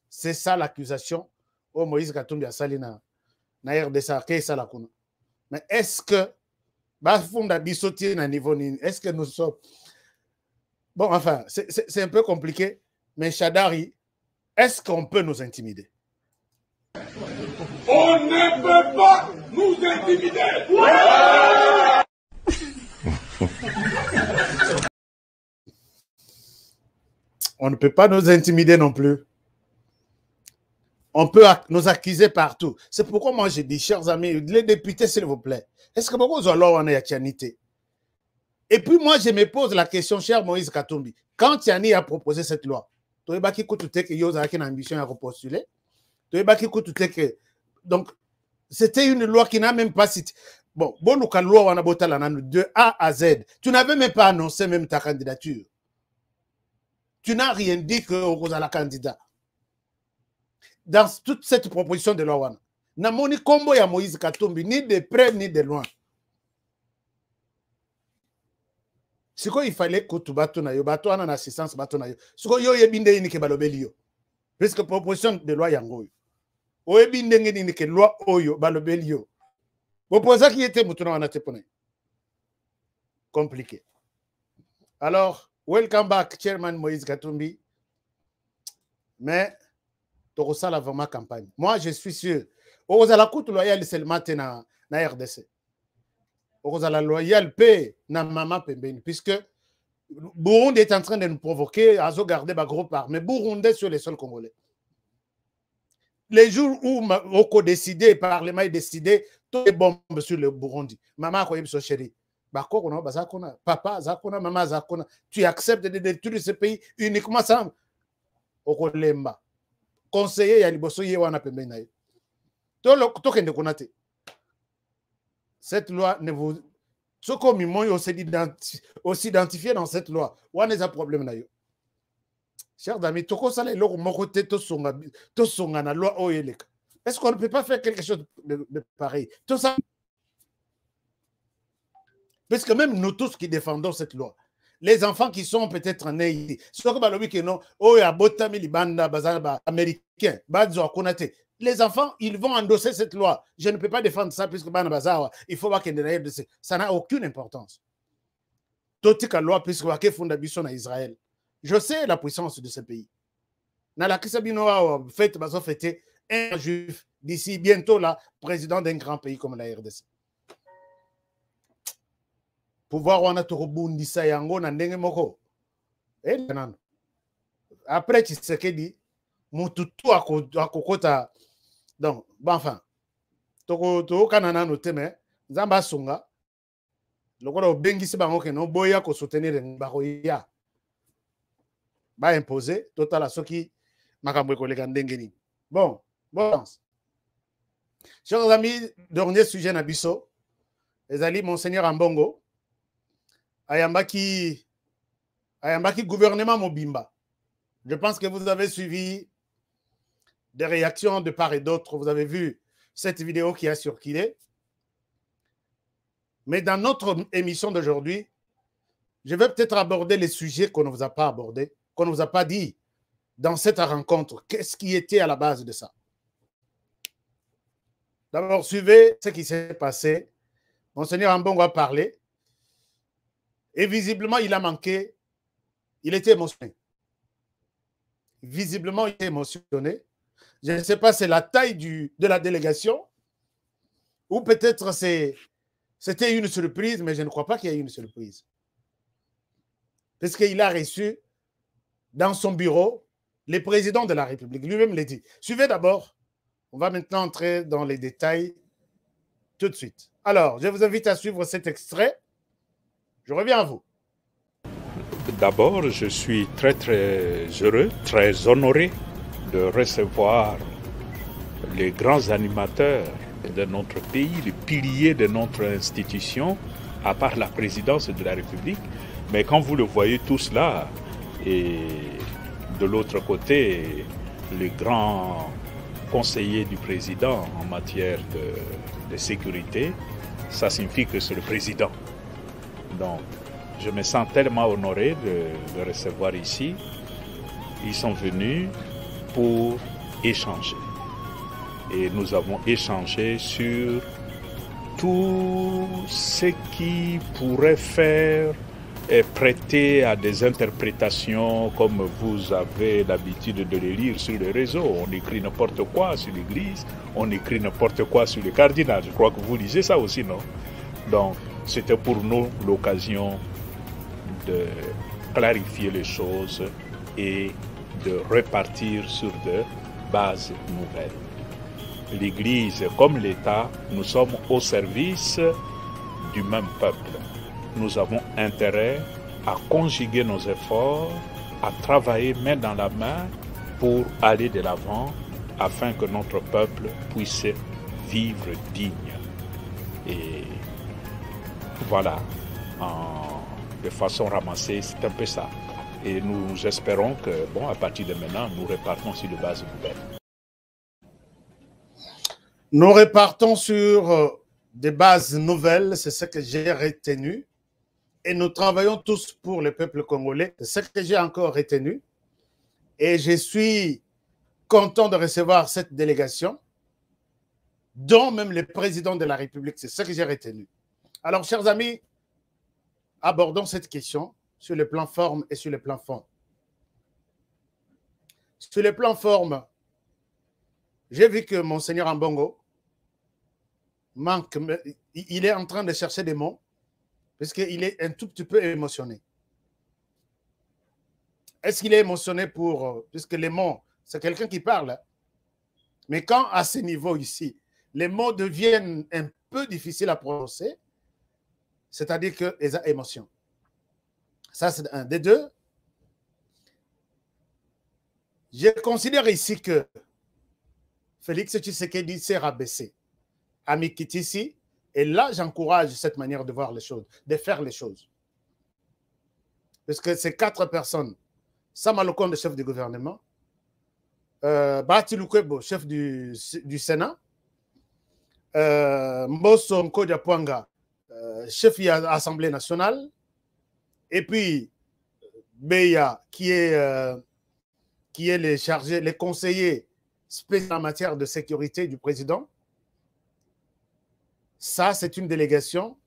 C'est ça l'accusation. Oh, Moïse Katumbi a sali na RDC ke ça la kuna. Mais est-ce que ba funda bisotier na niveau nini? Est-ce que nous sommes bon, enfin, c'est un peu compliqué, mais Shadari, est-ce qu'on peut nous intimider? On ne peut pas nous intimider. On ne peut pas nous intimider non plus. On peut nous accuser partout. C'est pourquoi moi j'ai dit, chers amis, les députés, s'il vous plaît, est-ce que vous avez une Et puis moi, je me pose la question, cher Moïse Katumbi, quand Tiani a proposé cette loi, tu as dit que tu as une ambition à repostuler, tu as dit que donc, c'était une loi qui n'a même pas cité. Bon, la loi on a de A à Z. Tu n'avais même pas annoncé même ta candidature. Tu n'as rien dit que vous avez la candidat. Dans toute cette proposition de loi, n'a moni combo ya Moïse Katumbi ni de près ni de loin. C'est quoi il fallait que tu battes na yo, bateau en assistance bateau na yo. C'est quoi yo yebinde ni ke balobeli yo. Parce que proposition de loi yango yo. Oyebi ndenge nini ke loi oyo balobeli yo. Bopoza qui était mutuna wana tepone. Compliqué. Alors, welcome back, Chairman Moïse Katumbi. Mais, tu ça la vraiment campagne. Moi, je suis sûr. Vous avez la coûte loyale seulement na RDC. Vous avez la loyale paix na maman pembeni. Puisque Burundi est en train de nous provoquer à garder ma groupe armée. Burundi sur les sols congolais. Les jours où on décidé, le Parlement a décidé, tout est bon sur le Burundi. Maman a dit, chérie, papa, maman, tu acceptes de détruire ce pays uniquement sans Okolemba. Conseiller, ya liboso ye wana pembeni na ye. Tokende konate. Cette loi ne vous. Ce comme ils aussi identifié dans cette loi. Wana est un problème na yo. Chers amis, est-ce qu'on ne peut pas faire quelque chose de pareil? Tout ça. Parce que même nous tous qui défendons cette loi, les enfants qui sont peut-être nés ici, les enfants, ils vont endosser cette loi. Je ne peux pas défendre ça puisque il faut voir qu'il ça n'a aucune importance. Toute la loi puisque Israël. Je sais la puissance de ce pays. Fêter un juif d'ici bientôt là, président d'un grand pays comme la RDC. Pouvoir wana to bundisa yango na ndenge moko. Après Tshisekedi, mututu akokota. Donc, bon, enfin, toko kanana no teme, nzamba sunga. Lokolo bengisi bango ke no boya ko soutenir ngako ya. Ba imposer total à ceux qui makambo koleka ndenge ni. Bon, bon. Chers amis, dernier sujet na biso. Ezali Monseigneur Ambongo. Ayambaki gouvernement Mobimba. Je pense que vous avez suivi des réactions de part et d'autre. Vous avez vu cette vidéo qui a circulé. Mais dans notre émission d'aujourd'hui, je vais peut-être aborder les sujets qu'on ne vous a pas abordés, qu'on ne vous a pas dit dans cette rencontre. Qu'est-ce qui était à la base de ça? D'abord, suivez ce qui s'est passé. Monseigneur Ambongo a parlé. Et visiblement, il a manqué il était émotionné. Visiblement, il était émotionné. Je ne sais pas, c'est la taille de la délégation ou peut-être c'était une surprise, mais je ne crois pas qu'il y ait une surprise. Parce qu'il a reçu dans son bureau le président de la République. Lui-même l'a dit. Suivez d'abord. On va maintenant entrer dans les détails tout de suite. Alors, je vous invite à suivre cet extrait. Je reviens à vous. D'abord, je suis très heureux, très honoré de recevoir les grands animateurs de notre pays, les piliers de notre institution, à part la présidence de la République. Mais quand vous le voyez tous là, et de l'autre côté, les grands conseillers du président en matière de sécurité, ça signifie que c'est le président. Donc, je me sens tellement honoré de recevoir ici. Ils sont venus pour échanger. Et nous avons échangé sur tout ce qui pourrait faire et prêter à des interprétations comme vous avez l'habitude de les lire sur les réseaux. On écrit n'importe quoi sur l'église, on écrit n'importe quoi sur le cardinal. Je crois que vous lisez ça aussi, non? Donc, c'était pour nous l'occasion de clarifier les choses et de repartir sur de bases nouvelles. L'Église comme l'État, nous sommes au service du même peuple. Nous avons intérêt à conjuguer nos efforts, à travailler main dans la main pour aller de l'avant afin que notre peuple puisse vivre digne. Et voilà, de façon ramassée, c'est un peu ça. Et nous espérons que, bon, à partir de maintenant, nous repartons sur de bases nouvelles. Nous repartons sur des bases nouvelles, c'est ce que j'ai retenu. Et nous travaillons tous pour le peuple congolais, c'est ce que j'ai encore retenu. Et je suis content de recevoir cette délégation, dont même le président de la République, c'est ce que j'ai retenu. Alors, chers amis, abordons cette question sur le plan forme et sur le plan fond. Sur le plan forme, j'ai vu que Monseigneur Ambongo manque, il est en train de chercher des mots, parce qu'il est un tout petit peu émotionné. Est-ce qu'il est émotionné puisque les mots, c'est quelqu'un qui parle, mais quand à ce niveau ici, les mots deviennent un peu difficiles à prononcer, c'est-à-dire qu'ils ont émotion. Ça, c'est un des deux. Je considère ici que Félix Tshisekedi s'est rabaissé à Mikitisi, et là, j'encourage cette manière de voir les choses, de faire les choses. Parce que ces 4 personnes, Sama Lokonde, chef du gouvernement, Bahati Lukwebo, chef du Sénat, Mbosso Nkodia Pwanga, chef de l'Assemblée nationale, et puis Beya, qui est les conseillers spéciaux en matière de sécurité du président. Ça, c'est une délégation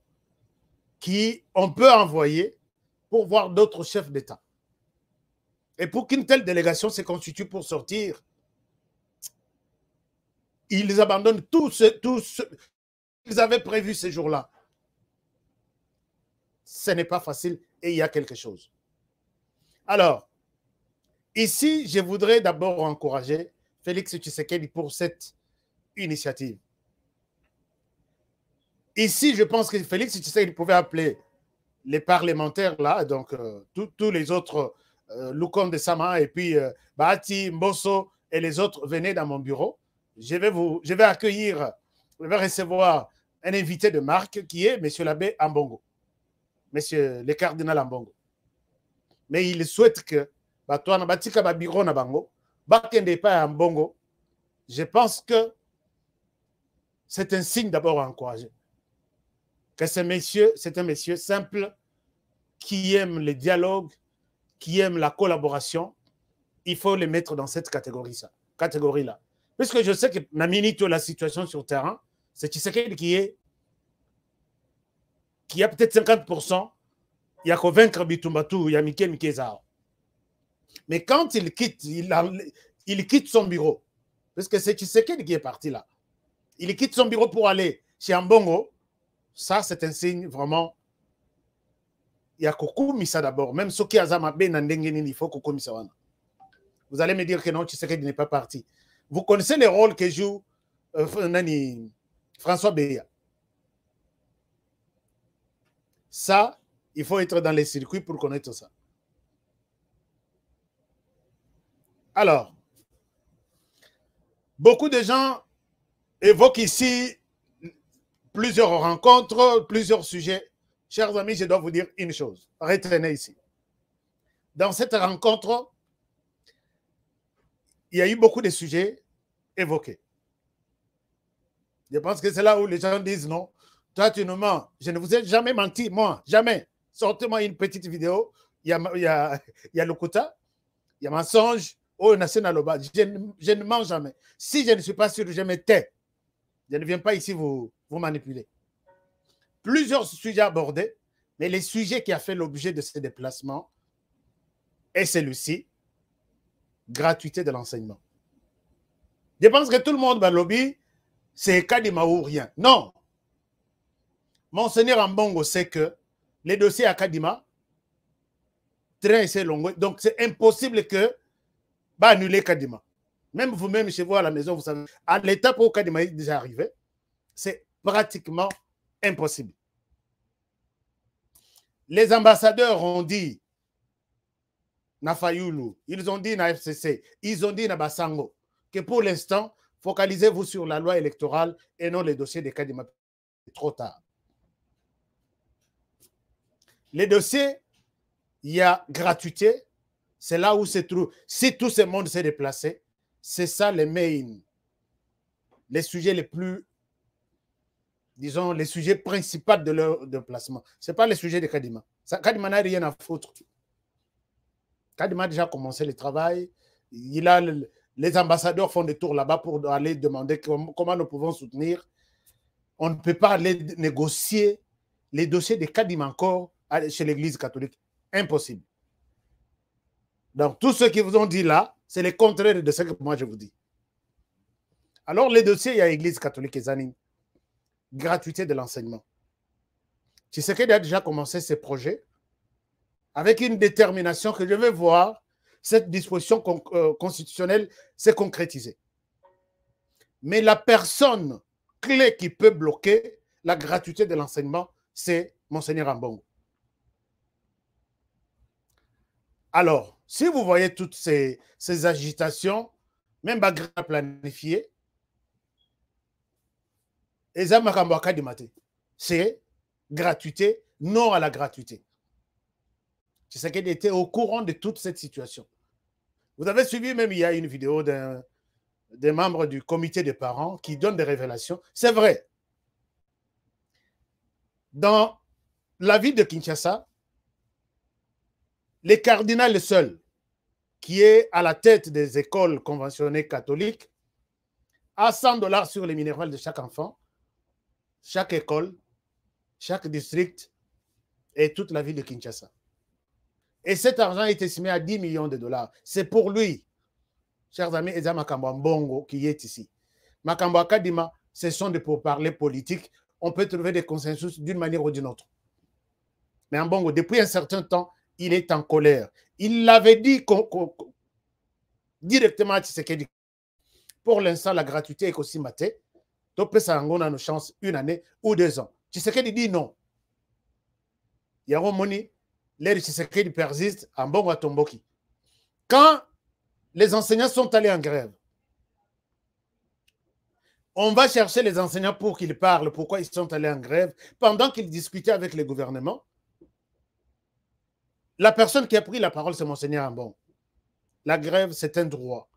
qu'on peut envoyer pour voir d'autres chefs d'État. Et pour qu'une telle délégation se constitue pour sortir, ils abandonnent tout ce qu'ils avaient prévu ces jours-là. Ce n'est pas facile et il y a quelque chose. Alors, ici, je voudrais d'abord encourager Félix Tshisekedi pour cette initiative. Ici, je pense que Félix Tshisekedi pouvait appeler les parlementaires là, donc tous les autres, Lukonde Sama et puis Bahati, Mbosso et les autres, venaient dans mon bureau. Je vais accueillir, je vais recevoir un invité de marque qui est M. l'abbé Ambongo, M. le cardinal Ambongo. Mais il souhaite que je pense que c'est un signe d'abord à encourager. Que ce monsieur, c'est un monsieur simple qui aime le dialogue, qui aime la collaboration. Il faut les mettre dans cette catégorie-là. Puisque je sais que la situation sur le terrain, c'est Tshisekedi qui a peut-être 50%, il y a qu'à vaincre Bitumbatu, il y a Miké Zao. Mais quand il quitte, il quitte son bureau, parce que c'est Tshisekedi qui est parti là. Il quitte son bureau pour aller chez Ambongo. Ça, c'est un signe vraiment. Il y a Kokoumissa d'abord. Même ceux qui ont il faut Kokoumissa. Vous allez me dire que non, Tshisekedi n'est pas parti. Vous connaissez les rôles que joue François Béya. Ça, il faut être dans les circuits pour connaître ça. Alors, beaucoup de gens évoquent ici plusieurs rencontres, plusieurs sujets. Chers amis, je dois vous dire une chose. Retenez ici. Dans cette rencontre, il y a eu beaucoup de sujets évoqués. Je pense que c'est là où les gens disent non. Toi, tu nous mens. Je ne vous ai jamais menti, moi. Jamais. Sortez-moi une petite vidéo. Il y a le quota. Il y a mensonge. Oh, national. Je ne mens jamais. Si je ne suis pas sûr, je me tais. Je ne viens pas ici vous manipuler. Plusieurs sujets abordés, mais les sujets qui ont fait l'objet de ces déplacements est celui-ci, gratuité de l'enseignement. Je pense que tout le monde va lobby, c'est Kadima ou rien. Non. Monseigneur Ambongo sait que les dossiers à Kadima, très long. Donc c'est impossible que annuler Kadima. Même vous-même chez vous à la maison, vous savez, à l'étape où Kadima est déjà arrivé, c'est pratiquement impossible. Les ambassadeurs ont dit na Fayulu, ils ont dit na FCC, ils ont dit na Basango, que pour l'instant, focalisez-vous sur la loi électorale et non les dossiers de Kadima. Trop tard. Les dossiers, il y a gratuité, c'est là où se trouve. Si tout ce monde s'est déplacé, c'est ça les mains, les sujets les plus, disons, les sujets principaux de leur déplacement. Ce n'est pas les sujets de Kadima. Kadima n'a rien à foutre. Kadima a déjà commencé le travail. Les ambassadeurs font des tours là-bas pour aller demander comment nous pouvons soutenir. On ne peut pas aller négocier les dossiers de Kadima encore chez l'Église catholique. Impossible. Donc, tout ce qu'ils vous ont dit là, c'est le contraire de ce que moi je vous dis. Alors, les dossiers, il y a l'Église catholique et Zanin. Gratuité de l'enseignement. Tshisekedi a déjà commencé ses projets avec une détermination que je vais voir cette disposition constitutionnelle s'est concrétisée. Mais la personne clé qui peut bloquer la gratuité de l'enseignement, c'est Monseigneur Ambongo. Alors, si vous voyez toutes ces agitations, même Bagra planifié, c'est gratuité, non à la gratuité. Tshisekedi était au courant de toute cette situation. Vous avez suivi, même il y a une vidéo des membres du comité des parents qui donnent des révélations. C'est vrai. Dans la ville de Kinshasa, le cardinal seul, qui est à la tête des écoles conventionnées catholiques, a 100 $ sur les minérales de chaque enfant, chaque école, chaque district et toute la ville de Kinshasa. Et cet argent est estimé à 10 millions de $. C'est pour lui, chers amis, Eza Makambo Mbongo qui est ici. Makambo Akadima, ce sont des pourparlers politiques. On peut trouver des consensus d'une manière ou d'une autre. Mais Mbongo, depuis un certain temps, il est en colère. Il l'avait dit directement à Tshisekedi. Pour l'instant, la gratuité est aussi matée. Donc, ça a nos chances 1 année ou 2 ans. Tshisekedi dit non. Il y a un moni, l'air Tshisekedi persiste en Mbongo à Tomboki. Quand les enseignants sont allés en grève, on va chercher les enseignants pour qu'ils parlent pourquoi ils sont allés en grève. Pendant qu'ils discutaient avec le gouvernement, la personne qui a pris la parole, c'est Monseigneur Ambongo. La grève, c'est un droit.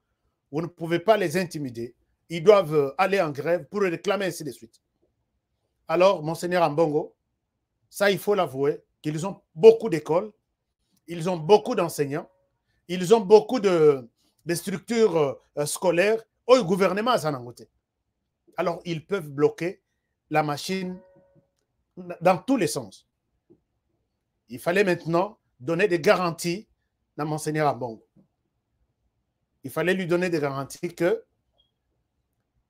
Vous ne pouvez pas les intimider. Ils doivent aller en grève pour réclamer ainsi de suite. Alors, Monseigneur Ambongo, ça, il faut l'avouer, qu'ils ont beaucoup d'écoles, ils ont beaucoup d'enseignants, ils ont beaucoup de structures scolaires au gouvernement à Sanangote. Alors, ils peuvent bloquer la machine dans tous les sens. Il fallait maintenant donner des garanties à Monseigneur Ambongo. il fallait lui donner des garanties que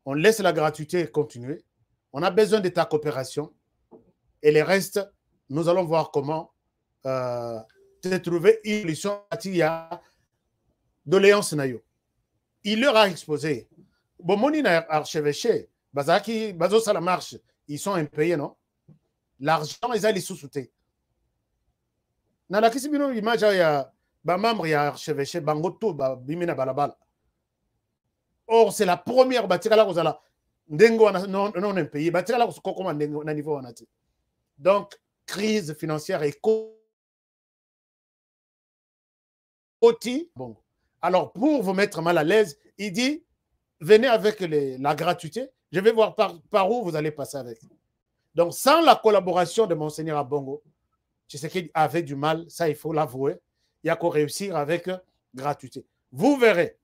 on laisse la gratuité continuer. On a besoin de ta coopération. Et les restes, nous allons voir comment te trouver une solution à doléance nayo. Il leur a exposé. Bon, mon archevêché, bazaki, bazo ça la marche, ils sont impayés, non? L'argent, ils allaient sous-souter. Dans la question, l'image, il y a un membre, il y a archevêché, bangoto, bimina balabala. Or, c'est la première bâtire là, vous allez non impayé, bâtire là, comment niveau on a dit. Donc, crise financière et bon. Alors, pour vous mettre mal à l'aise, il dit, venez avec la gratuité, je vais voir par où vous allez passer avec. Donc, sans la collaboration de Monseigneur Ambongo, Tshisekedi avait du mal, ça il faut l'avouer, il y a qu'à réussir avec gratuité. Vous verrez,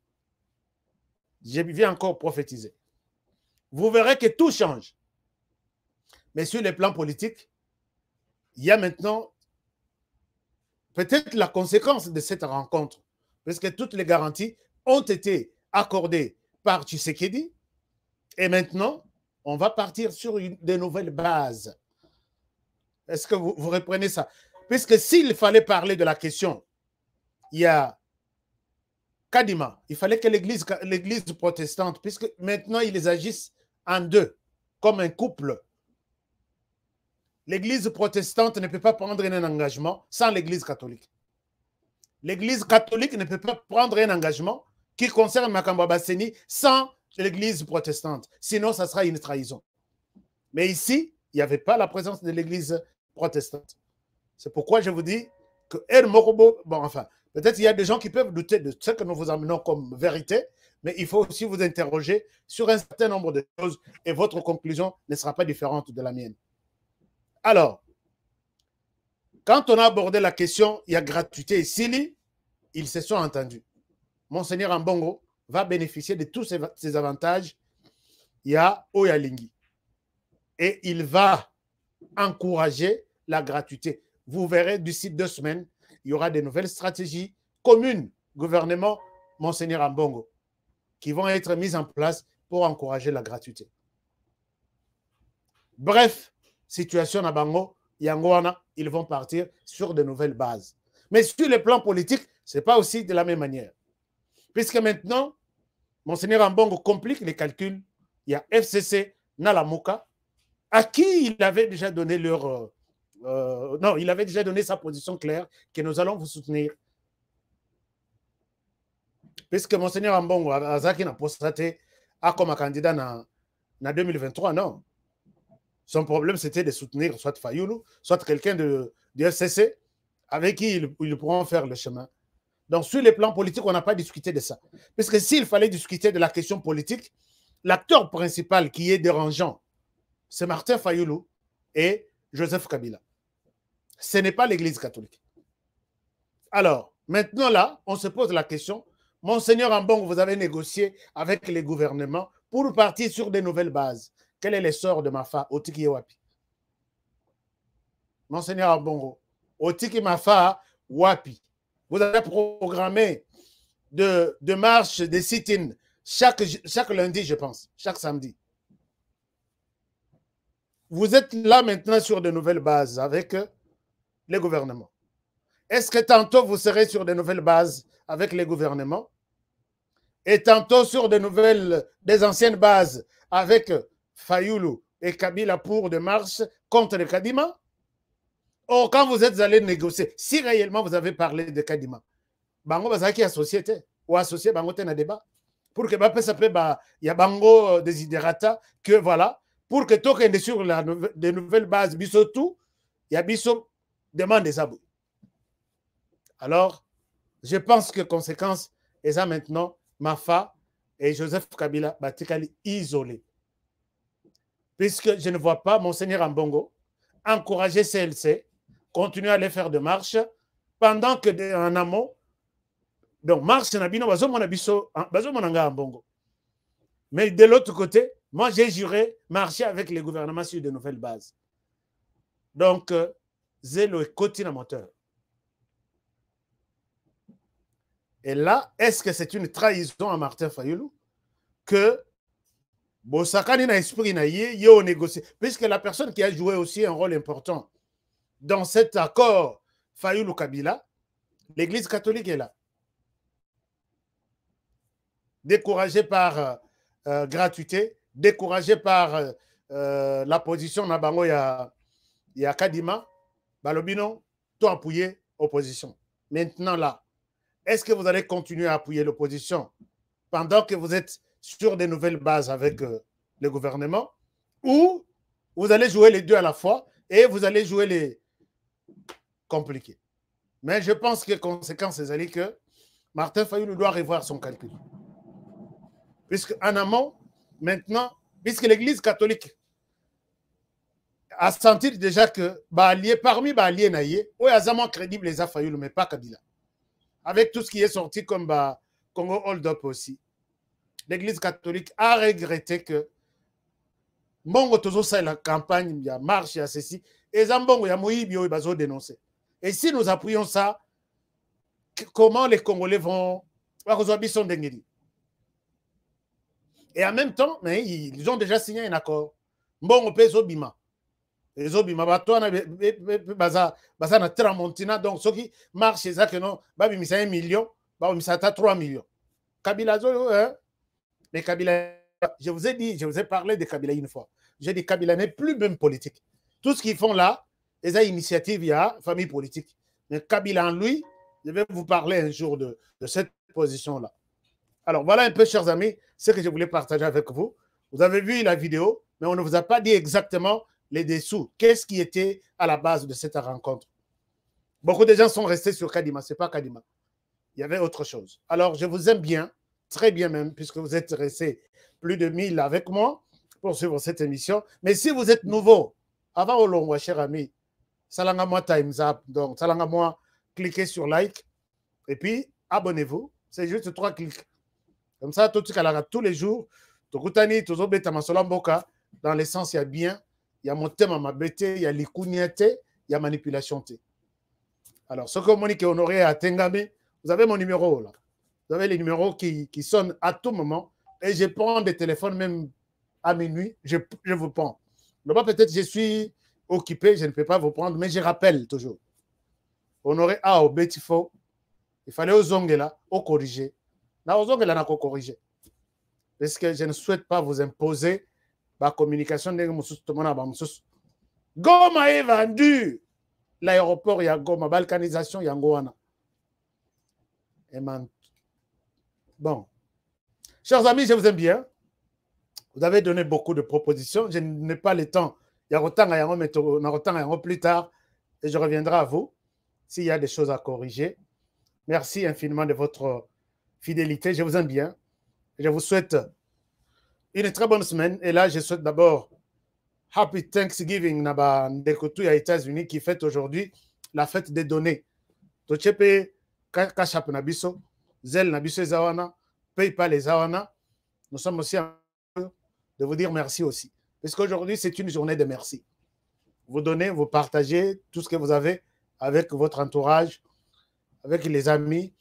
je viens encore prophétiser, vous verrez que tout change. Mais sur les plans politiques, il y a maintenant peut-être la conséquence de cette rencontre, parce que toutes les garanties ont été accordées par Tshisekedi, et maintenant, on va partir sur de nouvelles bases. Est-ce que vous reprenez ça? Puisque s'il fallait parler de la question, il y a Kadima, il fallait que l'église protestante, puisque maintenant ils agissent en deux, comme un couple. L'église protestante ne peut pas prendre un engagement sans l'église catholique. L'église catholique ne peut pas prendre un engagement qui concerne Makambo Basseni sans l'église protestante. Sinon, ça sera une trahison. Mais ici, il n'y avait pas la présence de l'église protestante. C'est pourquoi je vous dis que El Morobo, bon, enfin, peut-être il y a des gens qui peuvent douter de ce que nous vous amenons comme vérité, mais il faut aussi vous interroger sur un certain nombre de choses et votre conclusion ne sera pas différente de la mienne. Alors, quand on a abordé la question, il y a gratuité et Sili, ils se sont entendus. Monseigneur Ambongo va bénéficier de tous ces avantages. Il y a Oyalingi. Et il va encourager la gratuité. Vous verrez, d'ici 2 semaines, il y aura de nouvelles stratégies communes, gouvernement, Monseigneur Ambongo, qui vont être mises en place pour encourager la gratuité. Bref, situation à Bango, Yangoana, ils vont partir sur de nouvelles bases. Mais sur le plan politique, ce n'est pas aussi de la même manière. Puisque maintenant, Monseigneur Ambongo complique les calculs. Il y a FCC, Nalamuka, à qui il avait déjà donné non, il avait déjà donné sa position claire que nous allons vous soutenir. Puisque Monseigneur Ambongo, Azaki n'a pas staté comme candidat en 2023, non. Son problème, c'était de soutenir soit Fayoulou, soit quelqu'un du FCC avec qui ils pourront faire le chemin. Donc, sur les plans politiques, on n'a pas discuté de ça. Parce que s'il fallait discuter de la question politique, l'acteur principal qui est dérangeant, c'est Martin Fayoulou et Joseph Kabila. Ce n'est pas l'Église catholique. Alors, maintenant là, on se pose la question, Monseigneur Ambongo, vous avez négocié avec les gouvernements pour partir sur de nouvelles bases. Quel est l'essor de Mafa, Otiki Wapi? Monseigneur Ambongo, Otiki Mafa, Wapi. Vous avez programmé de marches, de sit-in chaque lundi, je pense, chaque samedi. Vous êtes là maintenant sur de nouvelles bases avec les gouvernements. Est-ce que tantôt vous serez sur de nouvelles bases avec les gouvernements et tantôt sur des anciennes bases avec Fayoulou et Kabila pour des marches contre le Kadima? Or, quand vous êtes allés négocier, si réellement vous avez parlé de Kadima, Bango Bazaki associé ou associé Bango ten a débat pour que il y a Bango desiderata que voilà, pour que tout est sur de nouvelles bases, Bissotou, il y a Bissot demande des abus. Alors, je pense que conséquence, et ça maintenant, Mafa et Joseph Kabila Batikali isolés. Puisque je ne vois pas Monseigneur Ambongo encourager CLC, continuer à les faire de marche, pendant que en amont, donc marche Nabino, Ambongo. Mais de l'autre côté, moi j'ai juré marcher avec les gouvernements sur de nouvelles bases. Donc, Zélo et Cotina moteur. Et là, est-ce que c'est une trahison à Martin Fayulu que Bosakani na esprit na yé au négocier, puisque la personne qui a joué aussi un rôle important dans cet accord Fayulu-Kabila, l'Église catholique est là. Découragée par gratuité, découragée par la position na bango ya Kadima, balobino, tout appuyer opposition. Maintenant là, est-ce que vous allez continuer à appuyer l'opposition pendant que vous êtes sur des nouvelles bases avec le gouvernement, ou vous allez jouer les deux à la fois et vous allez jouer les compliqués? Mais je pense que conséquence, c'est que Martin Fayulu doit revoir son calcul. Puisque en amont, maintenant, puisque l'Église catholique a senti déjà que parmi les alliés naïe, oui, azama crédible les Fayulu, mais pas Kabila. Avec tout ce qui est sorti comme Congo Hold Up aussi, l'Église catholique a regretté que Mbongo tozo sa la campagne, il y a marche, il y a ceci, et Zambongo, il y a Moïbi, il va dénoncer. Et si nous appuyons ça, comment les Congolais vont son dengue? Et en même temps, mais ils ont déjà signé un accord. Mbongo pe Zobima. Et Zobima, baza na Tramontina, donc ceux qui marchent, c'est ça que non, babi 1 million, babi 3 millions. Kabila Zoyo, hein? Mais Kabila, je vous ai dit, je vous ai parlé de Kabila une fois. J'ai dit Kabila n'est plus même politique. Tout ce qu'ils font là, les initiatives, il y a famille politique. Mais Kabila en lui, je vais vous parler un jour de cette position-là. Alors voilà un peu, chers amis, ce que je voulais partager avec vous. Vous avez vu la vidéo, mais on ne vous a pas dit exactement les dessous. Qu'est-ce qui était à la base de cette rencontre? Beaucoup de gens sont restés sur Kadima. Ce n'est pas Kadima. Il y avait autre chose. Alors, je vous aime bien. Très bien même, puisque vous êtes restés plus de 1000 avec moi pour suivre cette émission. Mais si vous êtes nouveau, avant au long, cher ami, salanga moi times up. Donc, salanga moi, cliquez sur like et puis abonnez-vous. C'est juste 3 clics. Comme ça, tous les jours, dans l'essence, il y a bien, il y a mon thème à ma bêté, il y a l'ikouniété, il y a manipulation. Alors, ce que Monique Honoré à Tengame, vous avez mon numéro là. Vous avez les numéros qui sonnent à tout moment. Et je prends des téléphones même à minuit. Je vous prends. Peut-être je suis occupé, je ne peux pas vous prendre, mais je rappelle toujours. Honoré A au Betifo. Il fallait aux ongles là, au corriger. Là, aux ongles là, on corriger. Parce que je ne souhaite pas vous imposer la communication de Goma est vendu. L'aéroport, il y a Goma. Balkanisation, il y a Ngoana. Et man. Bon, chers amis, je vous aime bien. Vous avez donné beaucoup de propositions. Je n'ai pas le temps. Il y a autant plus tard et je reviendrai à vous s'il y a des choses à corriger. Merci infiniment de votre fidélité. Je vous aime bien. Je vous souhaite une très bonne semaine. Et là, je souhaite d'abord Happy Thanksgiving aux États-Unis qui fête aujourd'hui la fête des données. Tochepe Kachap Nabiso. Zel Nabiso Zawana, PayPal et Zawana, nous sommes aussi en train de vous dire merci aussi. Parce qu'aujourd'hui, c'est une journée de merci. Vous donnez, vous partagez tout ce que vous avez avec votre entourage, avec les amis.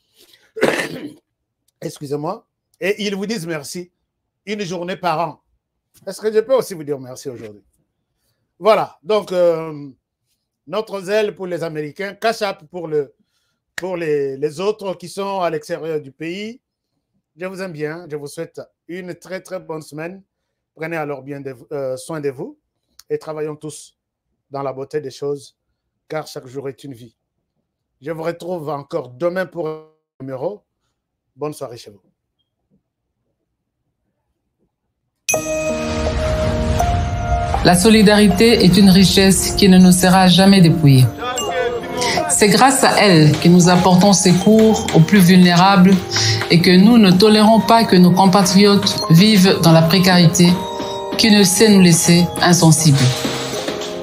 Excusez-moi. Et ils vous disent merci. Une journée par an. Est-ce que je peux aussi vous dire merci aujourd'hui? Voilà. Donc, notre zèle pour les Américains, Cash App pour les autres qui sont à l'extérieur du pays. Je vous aime bien. Je vous souhaite une très, très bonne semaine. Prenez alors bien soin de vous et travaillons tous dans la beauté des choses, car chaque jour est une vie. Je vous retrouve encore demain pour un numéro. Bonne soirée chez vous. La solidarité est une richesse qui ne nous sera jamais dépouillée. C'est grâce à elle que nous apportons secours aux plus vulnérables et que nous ne tolérons pas que nos compatriotes vivent dans la précarité qui ne sait nous laisser insensibles.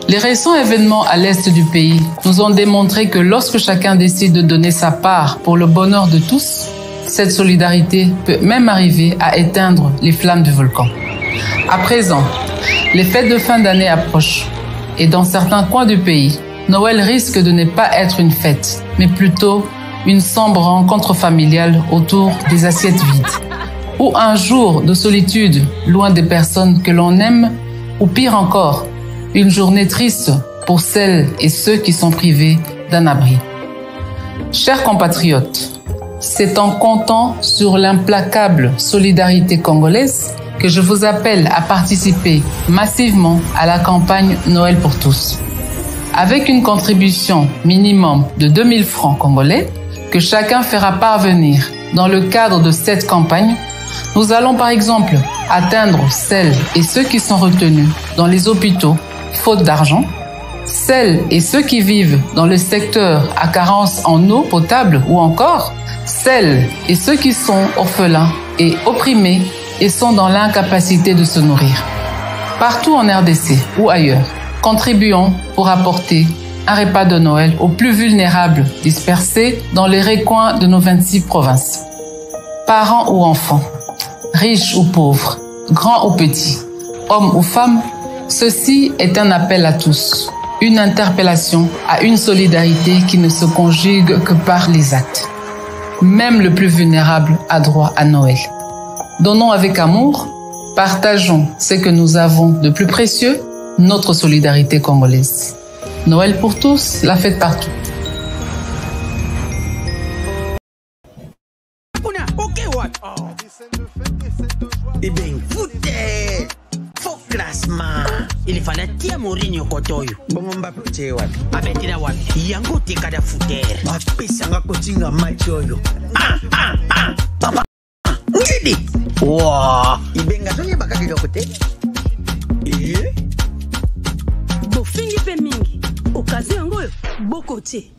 Les récents événements à l'est du pays nous ont démontré que lorsque chacun décide de donner sa part pour le bonheur de tous, cette solidarité peut même arriver à éteindre les flammes du volcan. À présent, les fêtes de fin d'année approchent et dans certains coins du pays, Noël risque de ne pas être une fête, mais plutôt une sombre rencontre familiale autour des assiettes vides, ou un jour de solitude loin des personnes que l'on aime, ou pire encore, une journée triste pour celles et ceux qui sont privés d'un abri. Chers compatriotes, c'est en comptant sur l'implacable solidarité congolaise que je vous appelle à participer massivement à la campagne Noël pour tous. Avec une contribution minimum de 2000 francs congolais que chacun fera parvenir dans le cadre de cette campagne, nous allons par exemple atteindre celles et ceux qui sont retenus dans les hôpitaux faute d'argent, celles et ceux qui vivent dans le secteur à carence en eau potable ou encore celles et ceux qui sont orphelins et opprimés et sont dans l'incapacité de se nourrir. Partout en RDC ou ailleurs, contribuons pour apporter un repas de Noël aux plus vulnérables dispersés dans les recoins de nos 26 provinces. Parents ou enfants, riches ou pauvres, grands ou petits, hommes ou femmes, ceci est un appel à tous, une interpellation à une solidarité qui ne se conjugue que par les actes. Même le plus vulnérable a droit à Noël. Donnons avec amour, partageons ce que nous avons de plus précieux, notre solidarité congolaise. Noël pour tous, la fête partout. Eh bien, foutez! Faux classement! Il fallait tirer Mourinho Kotoyo. Bon, on va péter what? Abetira what? Yango tika da fouter. Apesanga kotinga machoyo. Papa. Ngidi. Wow. Ibenga sonye bakaki dokote. Bofingi pe mingi. Okazi yango bokote.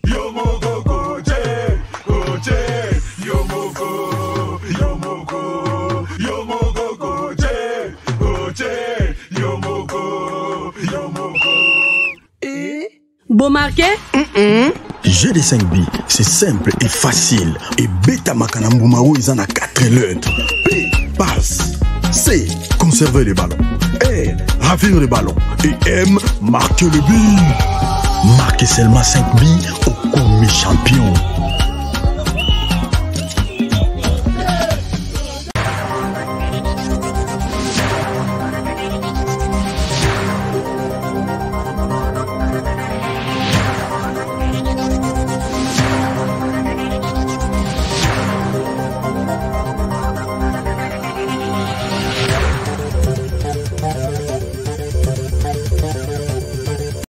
Yomoko koche, koche, yomoko, yomoko, yomoko koche, koche, yomoko, yomoko. Bon marqué? Jeu de 5 billes, c'est simple et facile. Et Beta Makanambumao, ils en a 4 lettres. P, passe. C, conserver les ballons. R, ravir les ballons. Et M, marquer le but. Marquez seulement 5 billes au commis champion.